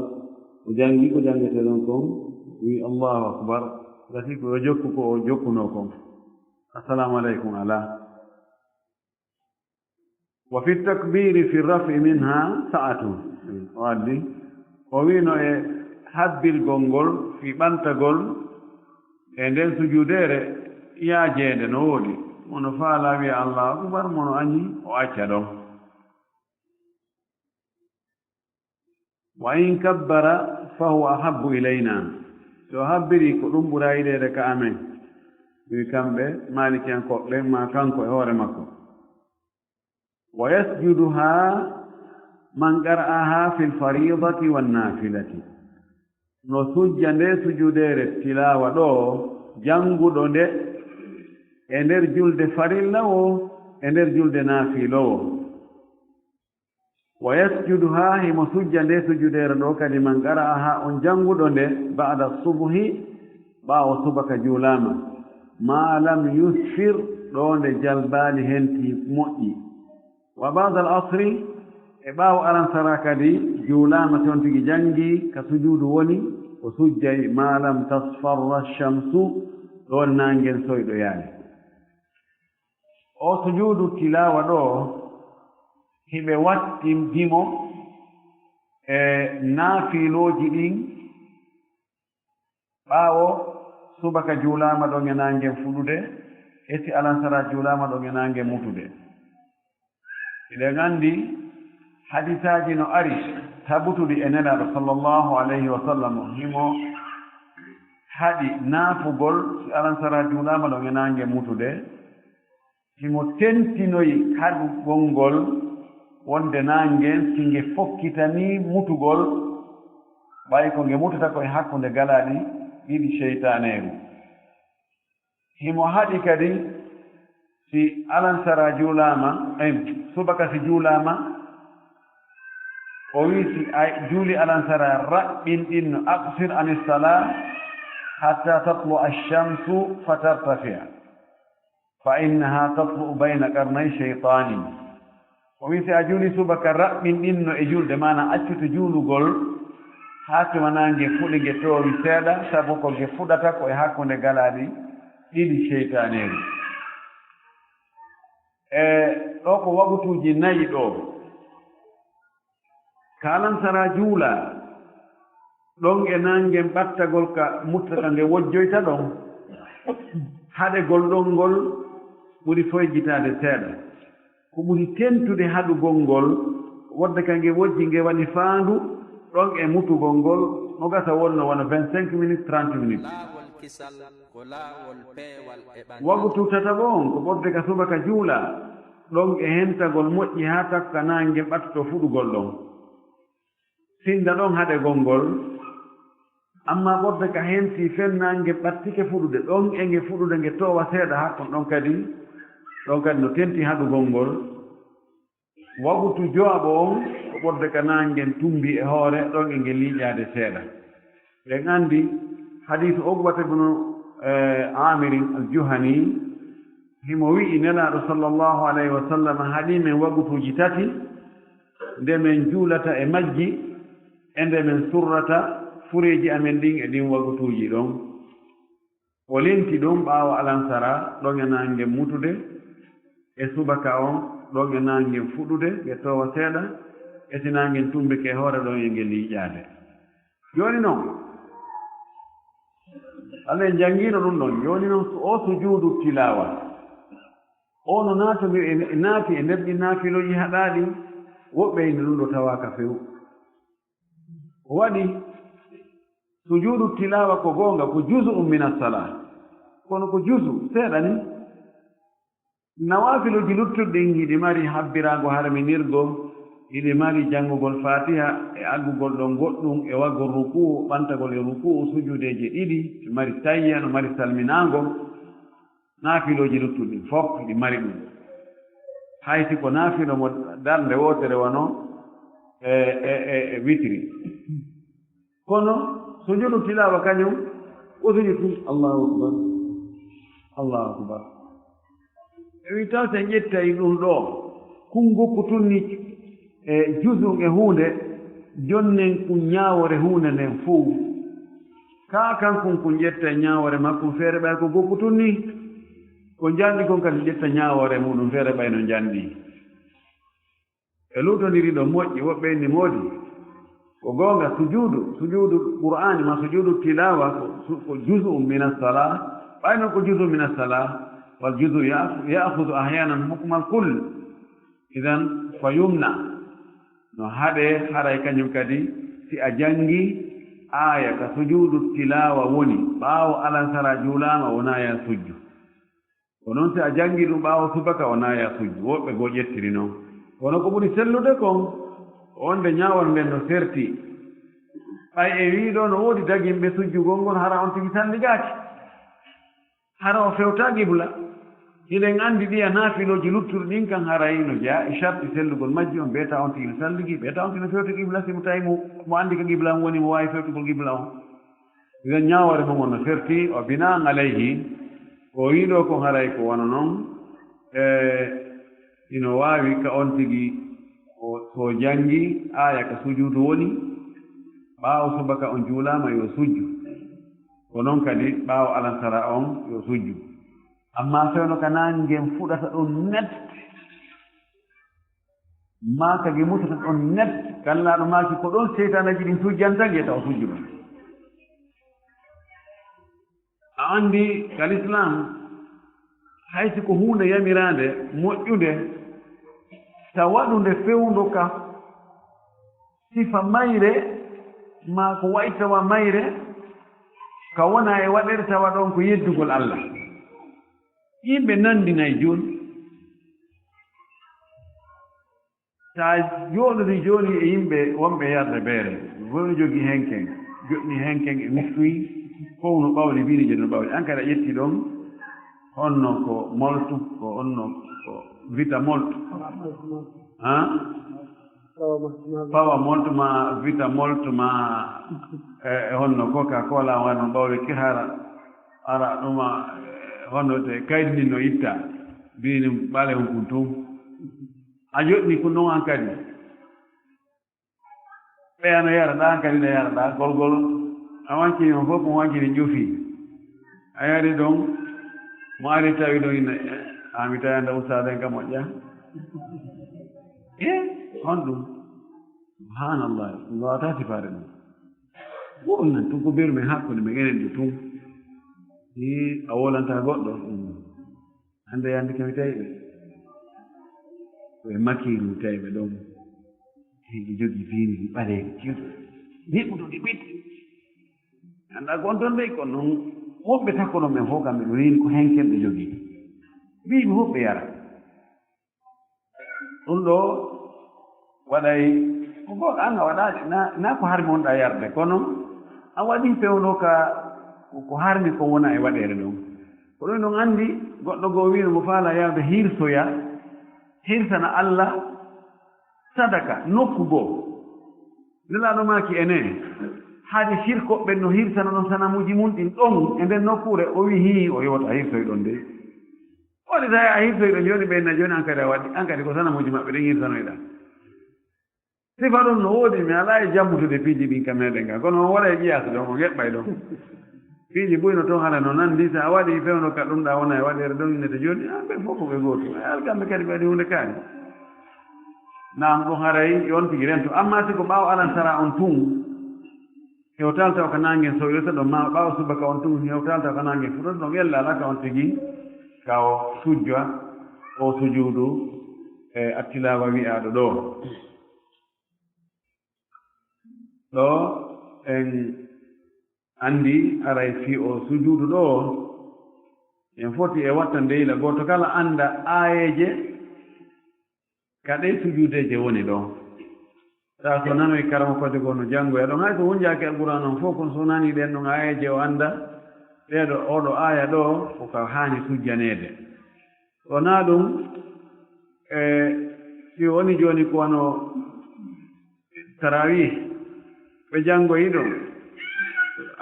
o jangi ko jangete ɗon kon wi Allahu akbar gati ko o jokku ko o jokkuno kon assalamu aleykum ala wa fi takbiri fi rafi minha sa'atun o addi o wino e habbilgol ngol fi ɓantagol e nden sujudeere yaajeende no woodi mono faala wiya Allahu akbar mono añi o acca ɗon wa in kabbara fa huwa ahabbu ilayna so habbiri ko ɗum ɓura yiɗeede ka amen wi kamɓe malikiyankoɓɓe ma kanko e hoore makko wa yasjuduha man qara'aha fi lfaridati wannafilati no sujja nde sujudeere tilawa ɗo jannguɗo nde e nder julde farilla o e nder julde naafilo o wa yasjuduha himo sujja nde sujudeere ɗo kadi man qara'aha on jannguɗo nde ba'da subhi ɓaawo subaka juulama ma lam yusfir ɗo nde jalbaali henti moƴƴi wa ba'da al asri e ɓaawo alansara kadi juulama toon tigi janngi ka sujuudu woni o sujjay ma lam tasfarra shamsu ɗon naangen soyɗo yaani o sujuudu tilawa ɗo hiɓe wattintimo e naafilooji ɗin ɓaawo subaka juulama ɗon e naangen fuɗude eti alansara juulama ɗon e naangen mutude eɗen anndi hadisaaji no ari tabutudi e nelaaɗo sallllahu alayhi wa sallam himo haɗi naafugol si alansara juulama ɗon e naange mutude himo tentinoyi haɗugol ngol wonde naangen si nge fokkitani mutugol ɓay ko nge mutata koye hakkunde galaaɗi ɗiɗi seytaneeru himo haɗi kadi si alansara juulama subaka si juulama o wi si juuli alansara raɓɓinɗinno aqsir ani sala hatta tatlu alchamsu fatartafia fa innaha tatlu bayna qarnay cheytani o wi si a juuli subaka raɓɓinɗinno e julde mana accuto juulugol haa tumanange fuɗi nge toowi seeɗa sabu ko nge fuɗata ko e hakkunde galaaɗi ɗiɗi cheytaneeri e ɗo ko waɓutuuji nayi ɗo kalansara juula ɗon e nangen ɓattagol ka muttata nge wojjoyta ɗon haɗegol ɗon ngol ɓuri foyjitaade seeɗa ko ɓuri tentude haɗugol ngol wodde ka nge wojji nge waɗi faandu ɗon e mutugol ngol no gasa wonno wona 25 minutes 30 minutes wagu tuttata bon ko ɓodde ka subaka juula ɗon e hentagol moƴƴi haa takka nange ɓatto fuɗugol ɗon sinda ɗon haɗe gongol amma ɓodde ka henti fennange ɓattike fuɗude ɗon e nge fuɗude nge towa seeɗa hakkon ɗon kadi no tenti haɗugol ngol wagutu jooɓo on ko ɓodde ka nangen tumbi e hoore ɗon e nge liiƴaade seeɗa ɓen anndi hadith Uqbata bnu amirin aljuhani himo wi'i nelaaɗo sallllahu alayhi wa sallam haɗimen wagutuuji tati nde men juulata e majji e nde men surrata fureeji amen ɗin e ɗin wagutuuji ɗon o lenti ɗum ɓaawo alansara ɗon e nangen mutude e subaka on ɗon e nangen fuɗude ɓe towa seeɗa e si nangen tumbike hoore ɗon e ngel liiƴaade jooni noon Allah en janngiino ɗum ɗon jooni noon o sujuudu tilawa o no naati e nder ɗi naafiloji haɗaaɗi woɓɓe inde ɗum ɗo tawaaka few o waɗi sujuudu tilawa ko goonga ko juz'un min as-salah kono ko juz'u seeɗa ni nawaafiloji luttuɗɗin hiɗi mari habbiraago harminirgo hiɗi mari janngugol fatiha e aggugol ɗon goɗɗum e waggol rukuu ɓantagol e rukuu sujuudeeji ɗiɗi ɗi mari tayya no mari salminaango naafiloji luttuɗɗin fof ɗi mari ɗum hayti ko naafilo mo darnde wootere wono e witri kono sujuudu tilawa kañum o sujudu allahu akbar allahu akbar e wi taw so ƴettayi ɗum ɗo kungokku tunni e jusum e huunde jonnen kun ñaawore hunde nden fof ka kankon kun ƴetta ñaawore makko feere ɓay ko gokkutun ni ko janɗi kon kadi ƴetta ñaawore muɗum feere ɓay no janɗi e lutondiri ɗo moƴƴi woɓɓe inni moodi ko goonga sujudu qur'ani ma sujudu tilawa ko juzu min as-salah ɓayno ko juzu min as-salah wal juzu ya'khudhu ahyanan hukma al-kull idan fa yumna no haɗe haray kañum kadi si a jangi aya ka sujudu tilawa woni ɓaawo alansara juulama wona ya sujju ko noon si a jangi ɗum ɓaawo subaka wona ya sujju woɓɓe goo ƴettiri noon kono ko ɓuri sellude kon wonde ñaawol nden no serti ɓay e wiiɗo no woodi dagimɓe sujjugol ngol hara on tigi salligaaki hara o fewta gibla hiɗen anndi ɗiya naafiloji luttuɗo ɗin kan haray no jaa e sarti sellugol majji on ɓeeta on tigi no salligi ɓeeta on tigi no fewta gibla simo tawi mo anndi ko gibla on woni mo waawi fewtugol gibla on igan ñaawore mum on no serti o bina alayhi o wiiɗo ko haray ko wona noon ino waawi ka on tigi so jangi aya ka sujudu woni ɓaawo subaka on juulama yo sujju ko noon kadi ɓaawo alansara on yo sujju amma fewno ka nangen fuɗata ɗon net maakagi mutata ɗon net kallaɗo maaki ko ɗon seytanaji ɗin sujjantagi e taw sujju ɗon a anndi kal islam haysi ko hunde yamirande moƴƴude ta waɗunde fewndo ka sifa mayre ma ko wayi tawa mayre ka wona e waɗere tawa ɗon ko yeddugol Allah yimɓe nandinayi jooni ta jooɗori jooni e yimɓe wonɓe yarde beere woni jogii henken joɗni henken e miftoyi fof no ɓawli wiini je no ɓawli an kadi a ƴetti ɗon honno ko moltu ko honno ko vita moltu pawa moltu ma vita moltu ma e honno coca cola wano ɓawli kihara ara ɗuma honno te kaydini no itta mbini ɓale on kun tum a joɗni ko noon an kadi ɓeyano yaraɗa an kadi no yaraɗa golgol a wankini on fof mo wankini ƴufi a yari ɗon mo ari tawi ɗon ina ami tawi anda ustade en ka moƴƴa on ɗum subhanallah ɗum wawata sifade ɗum woɗum nan tun ko beru men hakkude men enen ɗo tun a wolanta goɗɗo hande yande kami tawi ɓe ɓe makiru tawi ɓe ɗon heɗi jogii biini ɓaleeɗi cirɗo niɓɓuɗoɗi ɓitti annda gonton dey kono noon woɓɓe takkono men fof kamɓe ɗo riini ko henken ɓe jogii mbiɓe fof ɓe yara ɗum ɗo waɗay ko goɗɗo an a waɗaɗe na ko harmi wonɗa yarde kono a waɗi pewno ka ko harmi ko wona e waɗere ɗon ko ɗum ɗon anndi goɗɗo goo wiino mo faala yawde hirsoya hirsana Allah sadaka nokku goo nelaɗo maaki ene haade sirkoɓɓe no hirsana ɗon sanamuji mum ɗin ɗon e nden nokkure o wi hii o yewta hirsoy ɗon de waɗi tawi a hirsoy ɗon joni ɓenna joni an kadi a waɗi an kadi ko sanamuji maɓɓe ɗen hirsanoyɗa sifa ɗum no woodi mi alaa e jammutude piiji ɗin kam meɗen ka kono on waɗa e ƴiyasa ɗon o yeɓɓay ɗon piiji ɓuyno toon hala no nanndi so a waɗi fewno ka ɗum ɗa wona e waɗere ɗon innete joni an ɓe fof ko ɓe gooto alkamɓe kadi ɓe waɗi hunde kaani nam ɗum haray yon tigi rento amma siko ɓaawo alansara on tun hewtal taw ko nangen soyrata ɗon ma ɓaawo subaka on tun hewtal taw ko nangen fuɗata ɗon yella ala ka on tigi ka o sujja o sujuudu e attilawa wi'aaɗo ɗo ɗo en anndi aray fi o sujuudu ɗo en foti e watta ndeyla gooto kala annda aayeje kaɗe sujuudeje woni ɗon ta so nanoy karama kode goo no janngoya ɗon hay so wonjaaki alquran on fof kono so nani ɗen ɗon aayeje o annda ɗeɗo oɗo aaya ɗo koko haani sujjaneede wonaa ɗum e si woni jooni ko wano tarawih ɓe janngoyi ɗon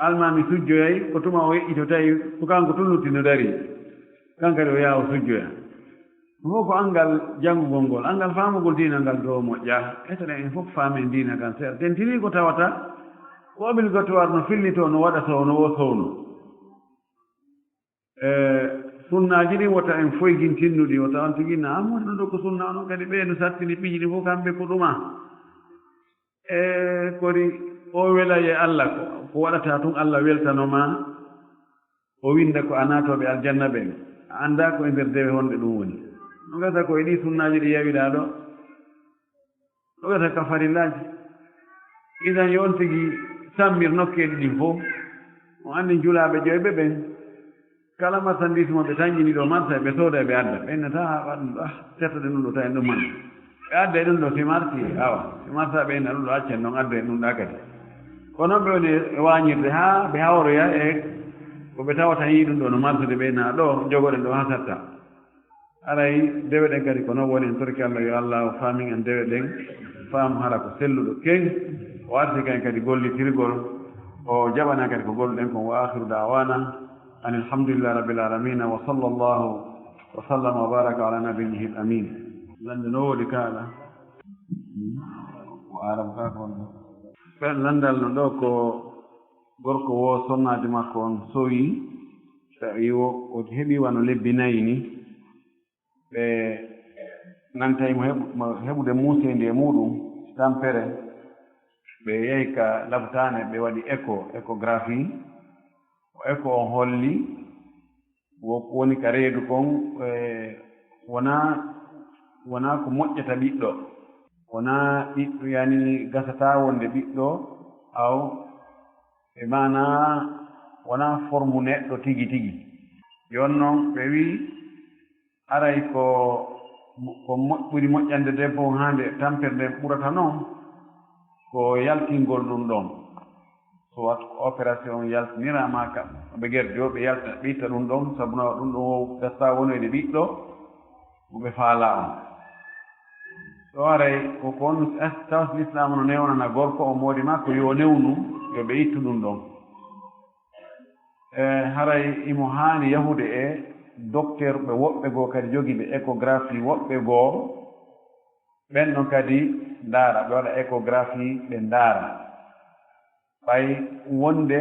almami sujjoyay ko tuma o yeƴƴito tawi ko kanko tunnutti no dari kankadi o yaha o sujjoya fof ko angal janngugol ngol angal faamugol diina ngal dow moƴƴa etoɗen en fof faamen diina kan seeɗa tentini ko tawata ko obligatoire no fillitoo no waɗa sowno o sowno sunnaaji ɗi wota en foygintinnuɗi o tawan tigi naam woni ɗum ɗo ko sunna onon kadi ɓeydu sattini piiji ɗi fof kamɓe ko ɗuma kodi o wela ye Allah ko waɗata tun Allah weltanoma o winda ko a naatoɓe aljanna ɓen a annda ko e nder dewe honde ɗum woni no gasa ko e ɗi sunnaaji ɗi yawiɗa ɗo no gasa ka farillaji idan yo on tigi sammir nokkeeɗi ɗin fof o anndi julaaɓe ƴoyɓe ɓen kala marchandise mo ɓe tañƴini ɗo marsa ɓe sooda ɓe adda ɓennata waɗ ɗum ɗo settoɗe ɗum ɗo tawi ɗum man ɓe adda e ɗum ɗo si marti awa si marsa ɓe enna ɗum ɗo accen noon adda e ɗum ɗa kadi ko noon ɓe woni e wañirde haa ɓe hawroya e ko ɓe tawata yii ɗum ɗo no marsude ɓe na ɗo jogoɗen ɗo ha satta aray dewe ɗen kadi ko noon woni en torki Allah yo Allah o faamin en dewe ɗen faam hara ko selluɗo keng o arti kan kadi gollitirgol o jaɓana kadi ko golluɗen kon wa akhiru da'wana an alhamdulillahi rabbil alamin wa sallallahu wa sallama wa baraka ala nabiyyihi al-amin lande no woodi kaala o aram ka kon ɓen landal no ɗo ko gorko wo sonnaade makko on sowi tawi o heɓi wano lebbi nayi ni ɓe nantayimo heɓude muusende e muɗum tampere ɓe yehi ka labtane ɓe waɗi échographie o écho on holli woni ka reedu kon wona ko moƴƴata ɓiɗɗo wona ɓiɗɗo yani gasata wonde ɓiɗɗo aw e mana wona forme neɗɗo tigi tigi yon noon ɓe wi aray ko ɓuri moƴƴande debbo hande tampere nde ɓurata noon ko yaltingol ɗum ɗon so wat opération yaltinirama kam ɓe gerdi o ɓe yalta ɓitta ɗum ɗon sabu no ɗum ɗon gasta wonoyde ɓiɗɗo ɓe faala on ɗo aray koko on tawas l'islam no newnana gorko o moodi makko yo newnu yo ɓe ittu ɗum ɗon haray imo haani yahude e docteur ɓe woɓɓe goo kadi jogi ɓe échographie woɓɓe goo ɓen ɗon kadi ndaara ɓe waɗa échographie ɓe ndaara ɓay wonde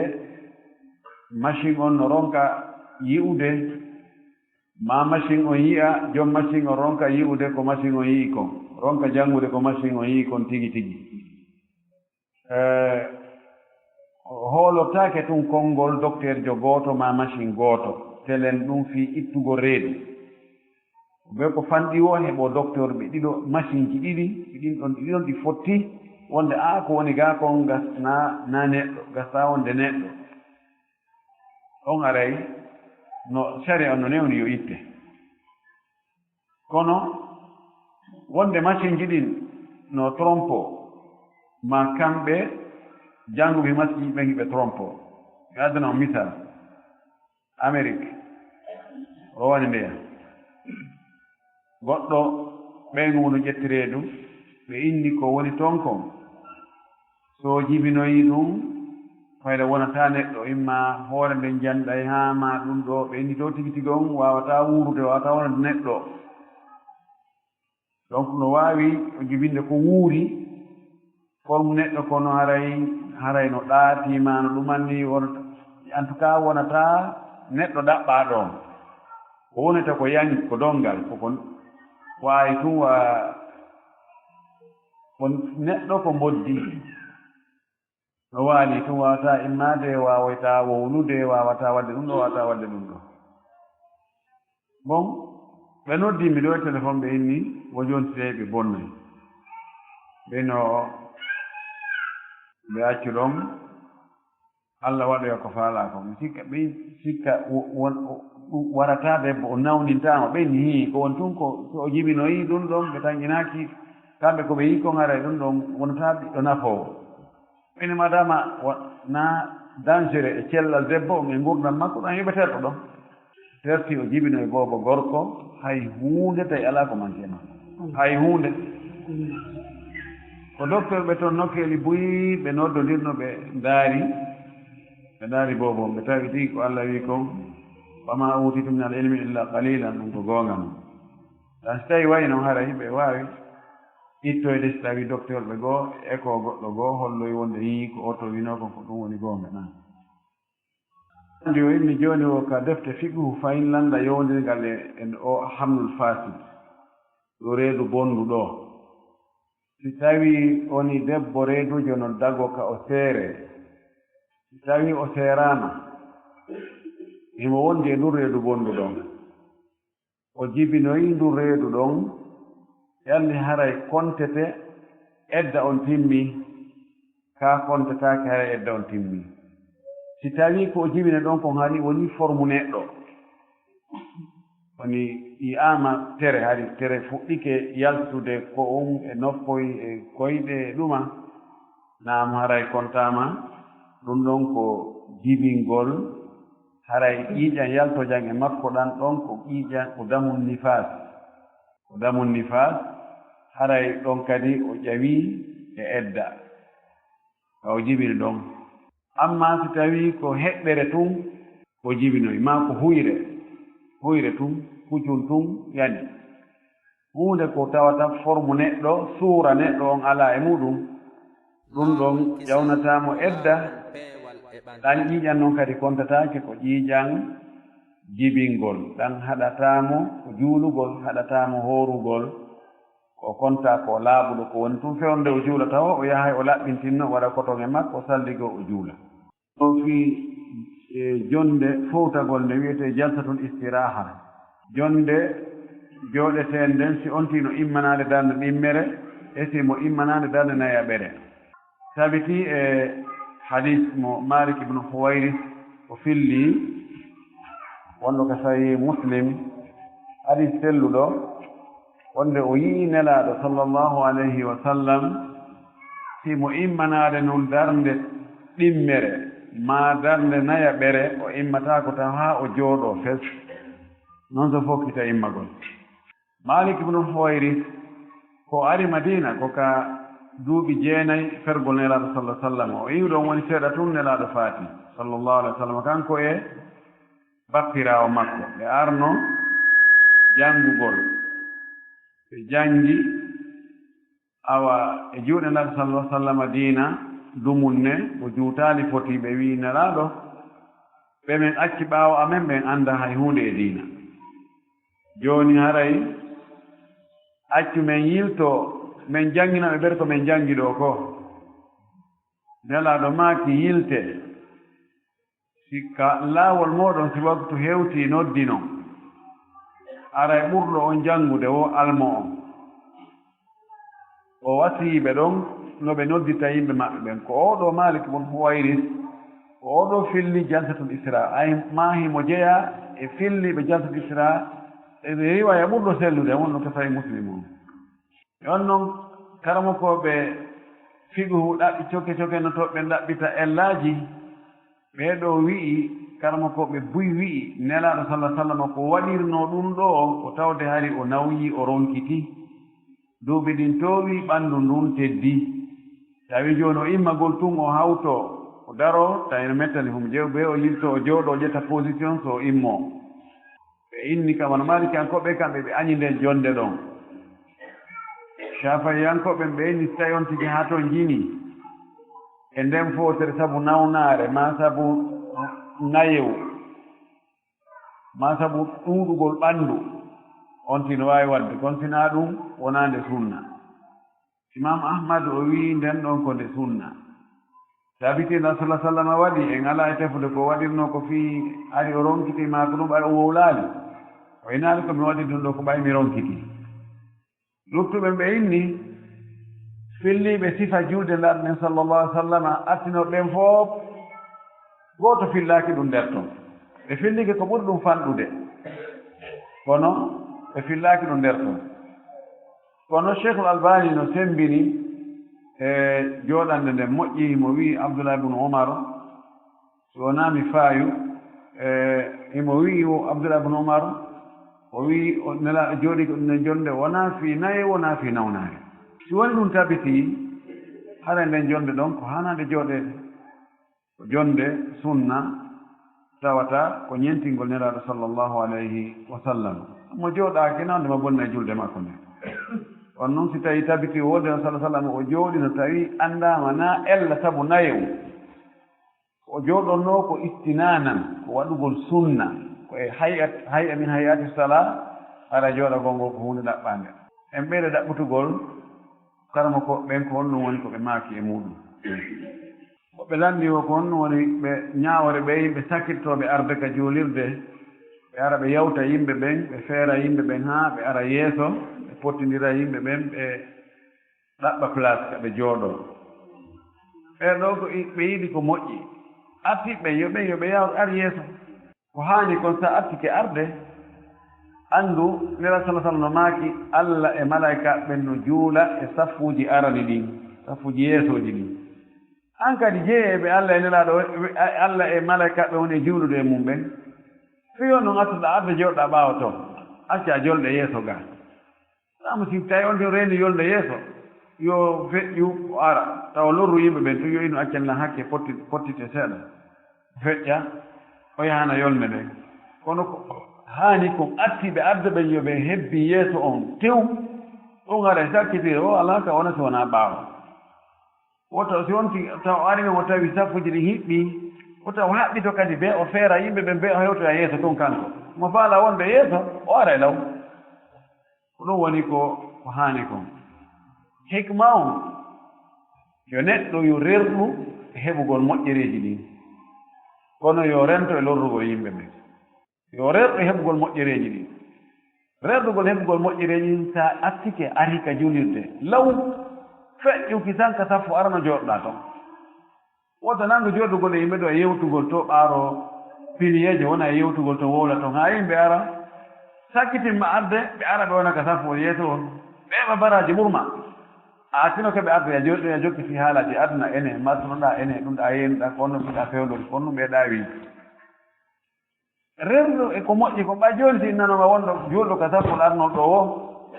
machine on no ronka yi'ude ma machine on yi'a joom machine on ronka yi'ude ko machine on yi'i kon ronka janngude ko machine on yi'i kon tigi tigi hoolotaake tun konngol docteur jo gooto ma machine gooto telen ɗum fii ittugo reedu ɓe ko fanɗi o heɓo docteur ɓe ɗiɗo machine ji ɗiɗi ɗiɗon ɗi fotti wonde ko woni gaa kon gasna na neɗɗo gasta wonde neɗɗo on aray no sari on no newni yo itte kono wonde machine ji ɗin no trompe ma kamɓe jannguɓe machine ji ɓen hiɓe trompe ɓe addana on misal Amérique o woni ndeya goɗɗo ɓeygu no ƴettireedu ɓe inni ko woni toon kon so jibinoyi ɗum fayda wonata neɗɗo imma hoore nden janɗay haa ma ɗum ɗo ɓe inni to tigi tigi on wawata wuurude wawata wonade neɗɗo donc no waawi o jibinde ko wuuri forme neɗɗo kono haray no ɗaatima no ɗumanni wonata en tout cas wonata neɗɗo ɗaɓɓa ɗon ko wonata ko yani ko dongal koko waawi tun ko neɗɗo ko moddi no waali tun wawata immade wawata wownude wawata wadde ɗum ɗo wawata wadde ɗum ɗo bon ɓe noddimi ɗo e téléphone ɓe inni wo jontire ɓe bonnayi ɓeno ɓe accu ɗon Allah waɗoya ko faala ko mi sikka warata debbo o nawnintama ɓenni hi ko won tun ko so o jibinoyi ɗum ɗon ɓe tañƴinaki kamɓe ko ɓe yi kon haray ɗum ɗon wonata ɓiɗɗo nafowo ɓeni madama na dangereux e cellal debbo on e gurdam makko ɗon heɓeterɗo ɗon terti o jibinoye boobo gorko hay huunde tawi ala ko mankema hay huunde ko docteur ɓe toon nokkeli buyi ɓe noddodirno ɓe ndaari boobo ɓe tawi tigi ko Allah wi kon wama utitu min al ilmi illa qalilan ɗum ko goonga noon tan so tawi wayi noon hara yimɓe waawi ittoyde so tawi docteur ɓe goo e ko goɗɗo goo holloy wonde yii ko oto winoo kon ko ɗum woni goonga nan andi o inni jooni o ka defte fiqhu fayin landa yowndingal e o hamnul fasid ɗo reedu bonndu ɗo si tawi woni debbo reedujo no dago ka o seere si tawi o seerama imo wondi e ndun reedu bonndu ɗon o jibinoyi ndun reedu ɗon yalni haray kontete edda on timmi ka kontetaake haray edda on timmi si tawi ko o jibine ɗon kon hani woni forme neɗɗo woni ƴi'ama tere hari tere fuɗɗike yaltude ko on e noppoy e koyɗe e ɗuma naam haray kontama ɗum ɗon ko jibingol haray ƴiiƴan yaltojan e makko ɗan ɗon ko ƴiiƴan ko damum nifas ko damum nifas haray ɗon kadi o ƴawi e edda ka o jibini ɗon amma so tawi ko heɓɓere tun ko jibinoy ma ko huyre tun kuccol tun yani hunde ko tawata forme neɗɗo suura neɗɗo on ala e muɗum ɗum ɗon ƴawnatamo edda ɗan ƴiiƴan noon kadi kontatake ko ƴiiƴan jibingol ɗan haɗatamo ko juulugol haɗatamo horugol o konta ko laaɓuɗo ko woni tun fewnde o juula tawa o yahay o laɓɓintinno waɗa koton e makko o salligo o juula o fi jonde fowtagol nde wiyete jalsatul istiraha jonde jooɗeten nden si on tino immanade darde ɗimmere e si mo immanade darde nayaɓere sabiti e hadis mo Malik ibn Huwayris o filli wonɗo ko sahi Muslim hadis selluɗo wonde o yii nelaaɗo sallllahu alayhi wa sallam si mo immanade noon darde ɗimmere ma darde nayaɓere o immatako taw haa o jooɗo fes noon so fokkita immagol Malik ibn Huwayris ko ari Madina ko ka duuɓi 9 fergol nelaaɗo sallah sallam o iwɗon woni seeɗa tun nelaaɗo faati sallllahu alih wa sallam kanko e bappirawo makko ɓe arno janngugol ɓe janngi awa e juuɗe nelaaɗo sallah sallam diina dumunne o juutaali foti ɓe wi nelaaɗo ɓe men acci ɓaawo amen ɓen annda hay hunde e diina jooni haray accu men yilto min jannginaɓe ɓer ko min janngi ɗo ko nelaaɗo maaki yilte sikka laawol mooɗon si waktu heewti noddino ara e ɓurɗo on janngude wo almo on o wasiiɓe ɗon no ɓe noddita yimɓe maɓɓe ɓen ko oɗo Malik ibn Huwayris ko oɗo filli jalsatul isra ay maahimo jeya e filliɓe jalsatul isra e riwaya ɓurɗo sellude wonno ko sahi Muslim on on noon karamokoɓe figu ɗaɓɓi coke coke no toɓɓe ɗaɓɓita ellaaji ɓeeɗo wi'i karamokoɓe buy wi'i nelaaɗo sallah sallam ko waɗirno ɗum ɗo o tawde hari o nawyi o ronkiti duuɓi ɗin toowi ɓanndu ndun teddi tawi jooni o immagol tun o hawto o daro tawi no mettani hum jew ɓe o yilto o jooɗo o ƴetta position so o immo ɓe inni kam wano malikiyankoɓe kamɓe ɓe añi nden jonde ɗon shafayiyankoɓe ɓe inni so tawi on tigi haa toon jini e nden footere sabu nawnaare ma sabu nayew ma sabu ɗuuɗugol ɓanndu on tino waawi wadde kono sinaa ɗum wonaa nde sunna imam ahmad o wii nden ɗon ko nde sunna sabitina sallah sallam waɗi en alaa e tefude ko waɗirno ko fii ari o ronkiti maa ko ɗum ɓay o wowlaali o inaali ko mi waɗi ɗum ɗo ko ɓay mi ronkiti luttuɓe ɓe inni filliɓe sifa juulde laaɗo men sallllahu alih w sallam artino ɓen fof gooto fillaaki ɗum nder toon ɓe fillike ko ɓuri ɗum fanɗude kono ɓe fillaaki ɗum nder toon kono cheikhul albani no sembini e jooɗande nde moƴƴi mo wii abdoullah ibne omar so wonaami faayu imo wii abdoullah ibne omar o wii nelaaɗo jooɗi ko ɗum jonde wonaa fii naye wonaa fii nawnaare si woni ɗum tabitii hara nden jonde ɗon ko haanaade jooɗeede ko jonde sunna tawata ko ñentingol nelaaɗo sallllahu alayhi wa sallam mo jooɗaaki noon mo bonna julde makko nde on noon si tawii tabiti woodi on sallah sallam o jooɗi no tawii anndaama naa ella sabu nayo o jooɗonnoo ko istinanan ko waɗugol sunna ko e hay'a min hayati sala ara jooɗagol ngol ko hunde ɗaɓɓaande en ɓeyde ɗaɓɓutugol karama ko ɓen ko honɗum woni ko ɓe maaki e muɗum woɓɓe lanndi o ko honɗum woni ɓe ñaawore ɓe yimɓe sakkirtooɓe arde ka juulirde ɓe ara ɓe yawta yimɓe ɓen ɓe feera yimɓe ɓen haa ɓe ara yeeso ɓe pottindira yimɓe ɓen ɓe ɗaɓɓa place ka ɓe jooɗoo ɓeeɗo ko ɓe yiɗi ko moƴƴi artiɓe yo ɓe yaw ar yeeso ko haani kon so artike arde anndu nela sala sallam no maaki Allah e malayka ɓen no juula e saffuuji arani ɗin saffuuji yeesooji ɗin an kadi jeeyeɓe Allah e nelaaɗo Allah e malayka ɓe woni e juulude e mum ɓen fiyo noon attuɗa arde jooɗɗa ɓaawa toon acca jolɗe yeeso gaa samu si tawi on to reeni yolde yeeso yo feƴƴu o ara tawa lorru yimɓe ɓen to yo ino accanla hakke pottite seeɗa feƴƴa o yahana yolde nden kono ko haani kon attiɓe arde ɓen yo ɓe hebbi yeeso on tew ɗum ara sakkitire o alaa ka wona so wonaa ɓaawa woto si wonti taw ari men o tawi saffuji ɗi hiɓɓi o taw haɓɓito kadi ɓe o feera yimɓe ɓen ɓe o hewtoya yeeso toon kanko mo faala wonde yeeso o ara e law ko ɗum woni ko haani kon hikma on yo neɗɗo yo rerɗu e heɓugol moƴƴereeji ɗin kono yo rento e lorrugol yimɓe ɓen yo rerɗu e heɓugol moƴƴereeji ɗin rerdugol heɓugol moƴƴereeji ɗin sa attike ari ka julirde law feƴƴuki tan ka saffu arano jooɗɗaa toon woto nango jooɗugol e yimɓe ɗo e yewtugol to ɓaaro piliyeeje wona e yewtugol to wowla toon haa yimɓe ara sakkitinma arde ɓe ara ɓe wona ka saffu yeeso on ɓeeɓa baraji ɓurma a tino keɓe arde a jooɗi a jokkiti haalaji aduna ene martunoɗa ene ɗum ɗa yenuɗa ko onno mbiɗa fewlori ko onno ɓeeɗa wi rendu e ko moƴƴi ko ɓa jooni si innanoma wonɗo juulɗo ka saffol arnoɗo ɗo o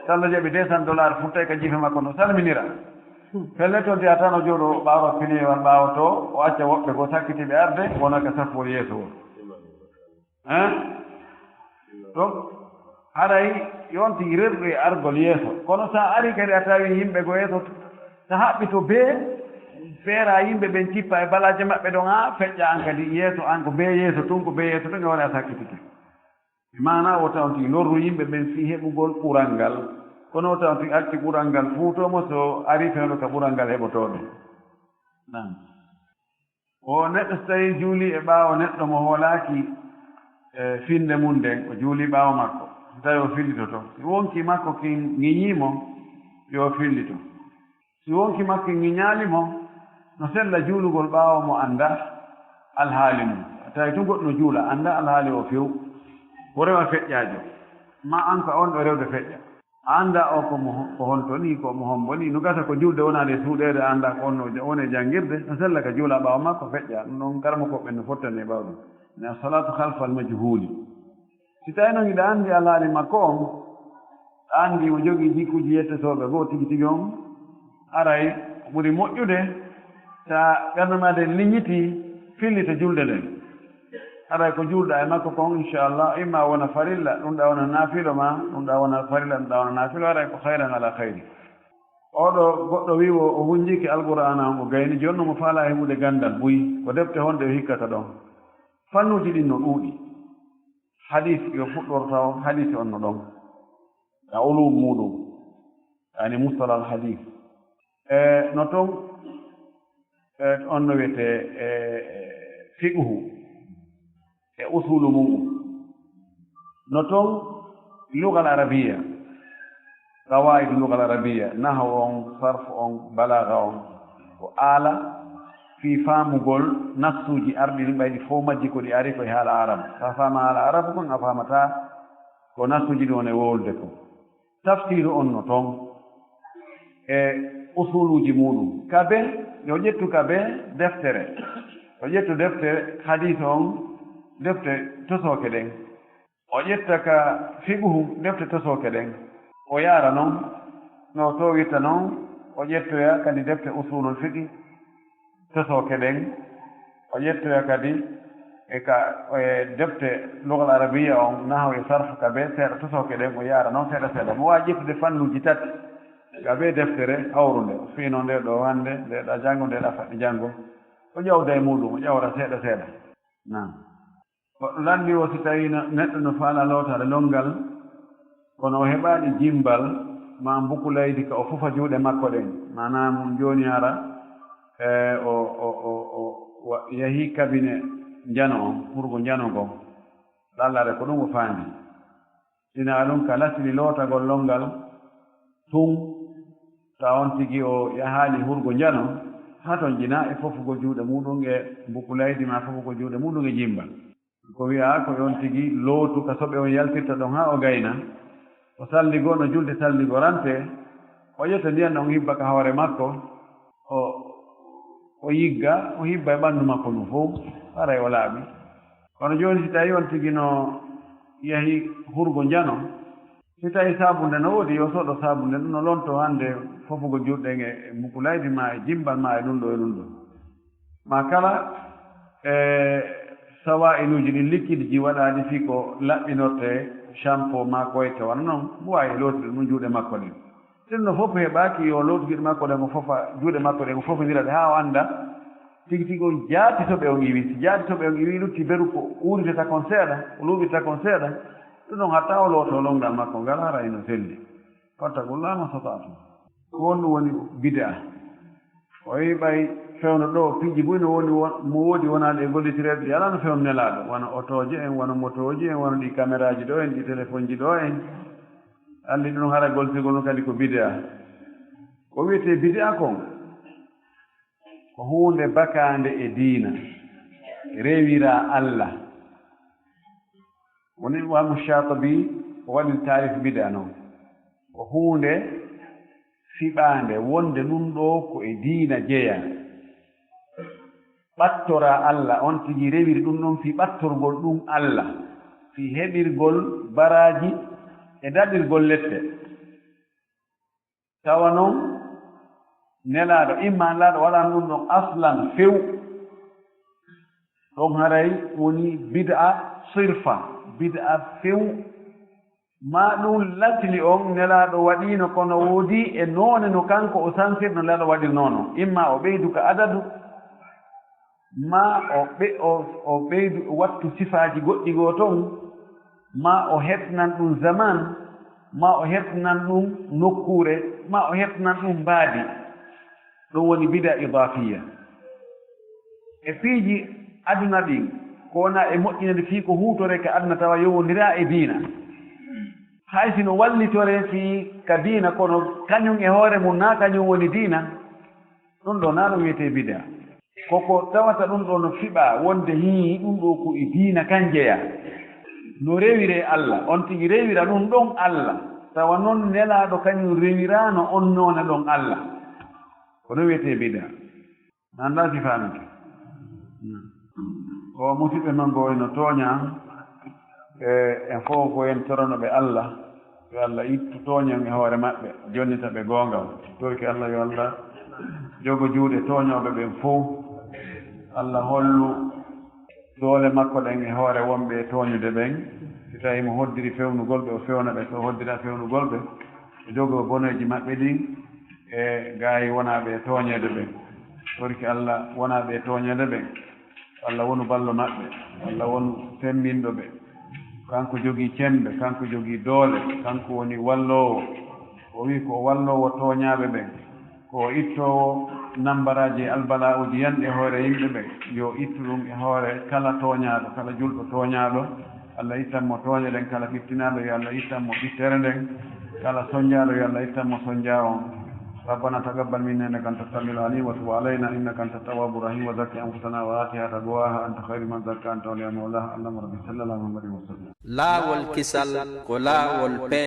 sallo jaɓi $200 futtay ka jiife makko no salminira pelle toon tiya tan o jooɗo ɓaaro piliyewal ɓaawa to o acca woɓɓe ko sakkitiɓe arde wona ka saffol yeeso o donc haɗay yonti rerɗu e argol yeeso kono sa ari kadi a tawi yimɓe go yeeso so haɓɓi to bee feera yimɓe ɓen cippa e balaje maɓɓe ɗon ha feƴƴa an kadi yeeso an ko bee yeeso tun ko bee yeeso tun e wona a sakkitike mana o tawnti lorru yimɓe ɓen fi heɓugol ɓural ngal kono o tawnti acci ɓural ngal fuutomo so ari fewno ka ɓural ngal heɓotooɗo nan o neɗɗo so tawi juuli e ɓaawo neɗɗo mo hoolaaki finde mum nden o juuli ɓaawo makko so tawi o fillitoto si wonki makko ki ŋiñiimo yo fillito si wonki makko ŋiñaalimo no sella juulugol ɓaawo mo annda alhaali mum tawi tun goɗɗo no juula annda alhaali o few o rewa feƴƴaajo ma an ko on ɗo rewde feƴƴa annda o ko honto ni ko mo hombo ni no gasa ko julde wonaade suuɗeede annda ko onno woni janngirde no sella ka juula ɓaawo makko feƴƴa ɗum noon karma ko ɓen no fottani e ɓawɗum ne salatu halfal majhuuli si tawi noon iɗa anndi alhaali makko on ɗa anndi o jogii jikkuji yettotooɓe goo tigi tigi on aray o ɓuri moƴƴude sa ɓernde ma de liñiti fillita julde nden aray ko juulɗa e makko kon inchallah imma wona farilla ɗum ɗa wona naafilo ma ɗum ɗa wona farilla ɗum ɗa wona naafilo aray ko hayran ala hayri oɗo goɗɗo wiwo o hunjiki alqur'ana on o gayni jonno mo faala heɓude gandal buyi ko defte honde o hikkata ɗon fannuji ɗin no ɗuuɗi hadis yo fuɗɗorta o hadis on no ɗon a ulum muɗum yani mustalah al hadis no toon on no wiyete fiqhu e usulu muɗum no toon lugal arabiya qawaid lugal arabiya nahw on sarf on balaga on ko aala fi faamugol nassuji arɗi ɗi ɓayɗi fof majji ko ɗi ari koye haala arabe sa faama haala arabe kon a faamata ko nassuji ɗi woni e wowlde ko tafsiru on no toon e usuluji muɗum ka be yo ƴettu ka be deftere o ƴettu deftere hadis on defte tosooke ɗen o ƴetta ka fiɓuhu defte tosooke ɗen o yaara noon no to witta noon o ƴettoya kadi defte usulul fiqi tosooke ɗen o ƴettoya kadi ka defte lugal arabiya on nahaw e sarf ka be seeɗa tosoke ɗen o yaara noon seeɗa seeɗa mo wawi ƴettude fannuji tati ka be deftere hawrude fiino nde ɗo hannde ndeɗa janngo ndeɗa faɗɗi janngo o ƴawda e muɗum o ƴawra seeɗa seeɗa nam goɗɗo lanndi o si tawi neɗɗo no faala lootade longal kono o heɓaɗi jimbal ma mbukulaydi ka o fufa juuɗe makko ɗen manam jooni ara o yahii kabine njano on hurgo njano ngo ɗallare ko ɗum o faandi sina ɗum ka lasili lootagol longal tun ta on tigi o yahaali hurgo njano haa ton jina e fofugo juuɗe muɗum e mbukulaydi ma fofugo juuɗe muɗum e jimbal ko wiya ko on tigi lootu ka soɓe on yaltirta ɗon haa o gayna o salligo no julde salligo rante o ƴetta ndiyan ɗon hibba ka hoore makko o yigga o hibba e ɓanndu makko ɗum fof haray o laaɓi kono jooni si tawi on tigi no yahi hurgo njano si tawi saabunde no woodi yo soɗo saabunde ɗum no lonto hannde fofugo juɗɗen e mukulaydi ma e jimbal ma e ɗum ɗo ma kala sawa'iluji ɗin liquide ji waɗaɗi fii ko laɓɓinorte shampoo ma koyte wano noon mo wawi lootide ɗum juuɗe makko ɗen sinno fof heɓaki yo lootu juuɗe makko ɗen o fofa juuɗe makko ɗen o fofodira ɗe haa o annda tigi tigi on jaati toɓe on iwi si jaati toɓe on iwi lutti beru ko uurteta kon seeɗa o luuɓirta kon seeɗa ɗum ɗon hatta o looto longal makko ngal hara ino selli fattakullama sotatu ko wonɗum woni bida o wi ɓay fewno ɗo piiji boy no woni mo woodi wonaade e gollitireeɓe ɗi alaa no fewno nelaaɗo wona otoje en wona motoji en wona ɗi caméra ji ɗo en ɗi téléphone ji ɗo en anndi ɗum hara goltirgol ɗum kadi ko bidea ko wiyetee bidea kon ko huunde bakaande e diina rewira Allah woni wamu Shatibi o waɗi taarif bidea noon ko huunde fiɓaande wonde ɗum ɗo ko e diina jeya ɓattora Allah on tigi rewiri ɗum ɗon fi ɓattorgol ɗum Allah fi heɓirgol baraji e daɗirgol lette tawa noon nelaaɗo imma laaɗo waɗan ɗum ɗon aslan few ɗon haray woni bid'a sirfa bid'a few ma ɗum latili on nelaaɗo waɗino kono woodi e noone no kanko o sansir no nelaaɗo waɗir noono imma o ɓeydu ka adadu ma o ɓeydu wattu sifaaji goɗɗi goo toon ma o hetnan ɗum zaman ma o hetnan ɗum nokkuure ma o hetnan ɗum mbaadi ɗum woni bida idafiya e piiji aduna ɗin ko wona e moƴƴinede fii ko huutore ka aduna tawa yowondira e diina hay sino wallitore fii ka diina kono kañum e hoore mum naa kañum woni diina ɗum ɗo naa ɗum wiyetee bida koko tawata ɗum ɗo no fiɓa wonde hii ɗum ɗo ko e diina kan jeya no rewire Allah on tigi rewira ɗum ɗon Allah tawa noon nelaaɗo kañum rewiraano on noone ɗon Allah ko no wiyetee bida annda si faamike o musidɓe man goo eno tooña en fof ko en toronoɓe Allah yo Allah ittu tooñon e hoore maɓɓe jonnita ɓe goongal torki Allah yo Allah jogo juuɗe tooñooɓe ɓen fof Allah hollu doole makko ɗen e hoore wonɓe e tooñude ɓen si tawii mo hoddiri fewnugol ɓe o fewna ɓe so hoddira fewnugol ɓe o jogoo boneeji maɓɓe ɗin e gaayi wonaaɓe e tooñeede ɓen torki Allah wonaaɓe e tooñeede ɓen Allah wonu ballo maɓɓe Allah wonu sembinɗo ɓe kanko jogii cembe kanko jogii doole kanko woni walloowo o wii ko walloowo tooñaaɓe ɓen ko ittoowo nambaraji albala'uji yanɗe hoore yimɓe ɓe yo ittu ɗum e hoore kala tooñaaɗo kala julɗo tooñaaɗo Allah ittanmo tooñe ɗen kala ɓittinaaɗo yo Allah ittanmo ɓittere nden kala soñjaaɗo yo Allah ittanmo soñjaa on ربنا تقبل منا انك انت السميع العليم وتب علينا انك انت التواب الرحيم وزكي انفسنا واتها تقواها انت خير من زكاها انت وليها مولاها اللهم رب صل على محمد وسلم لا والكسل كلا والبي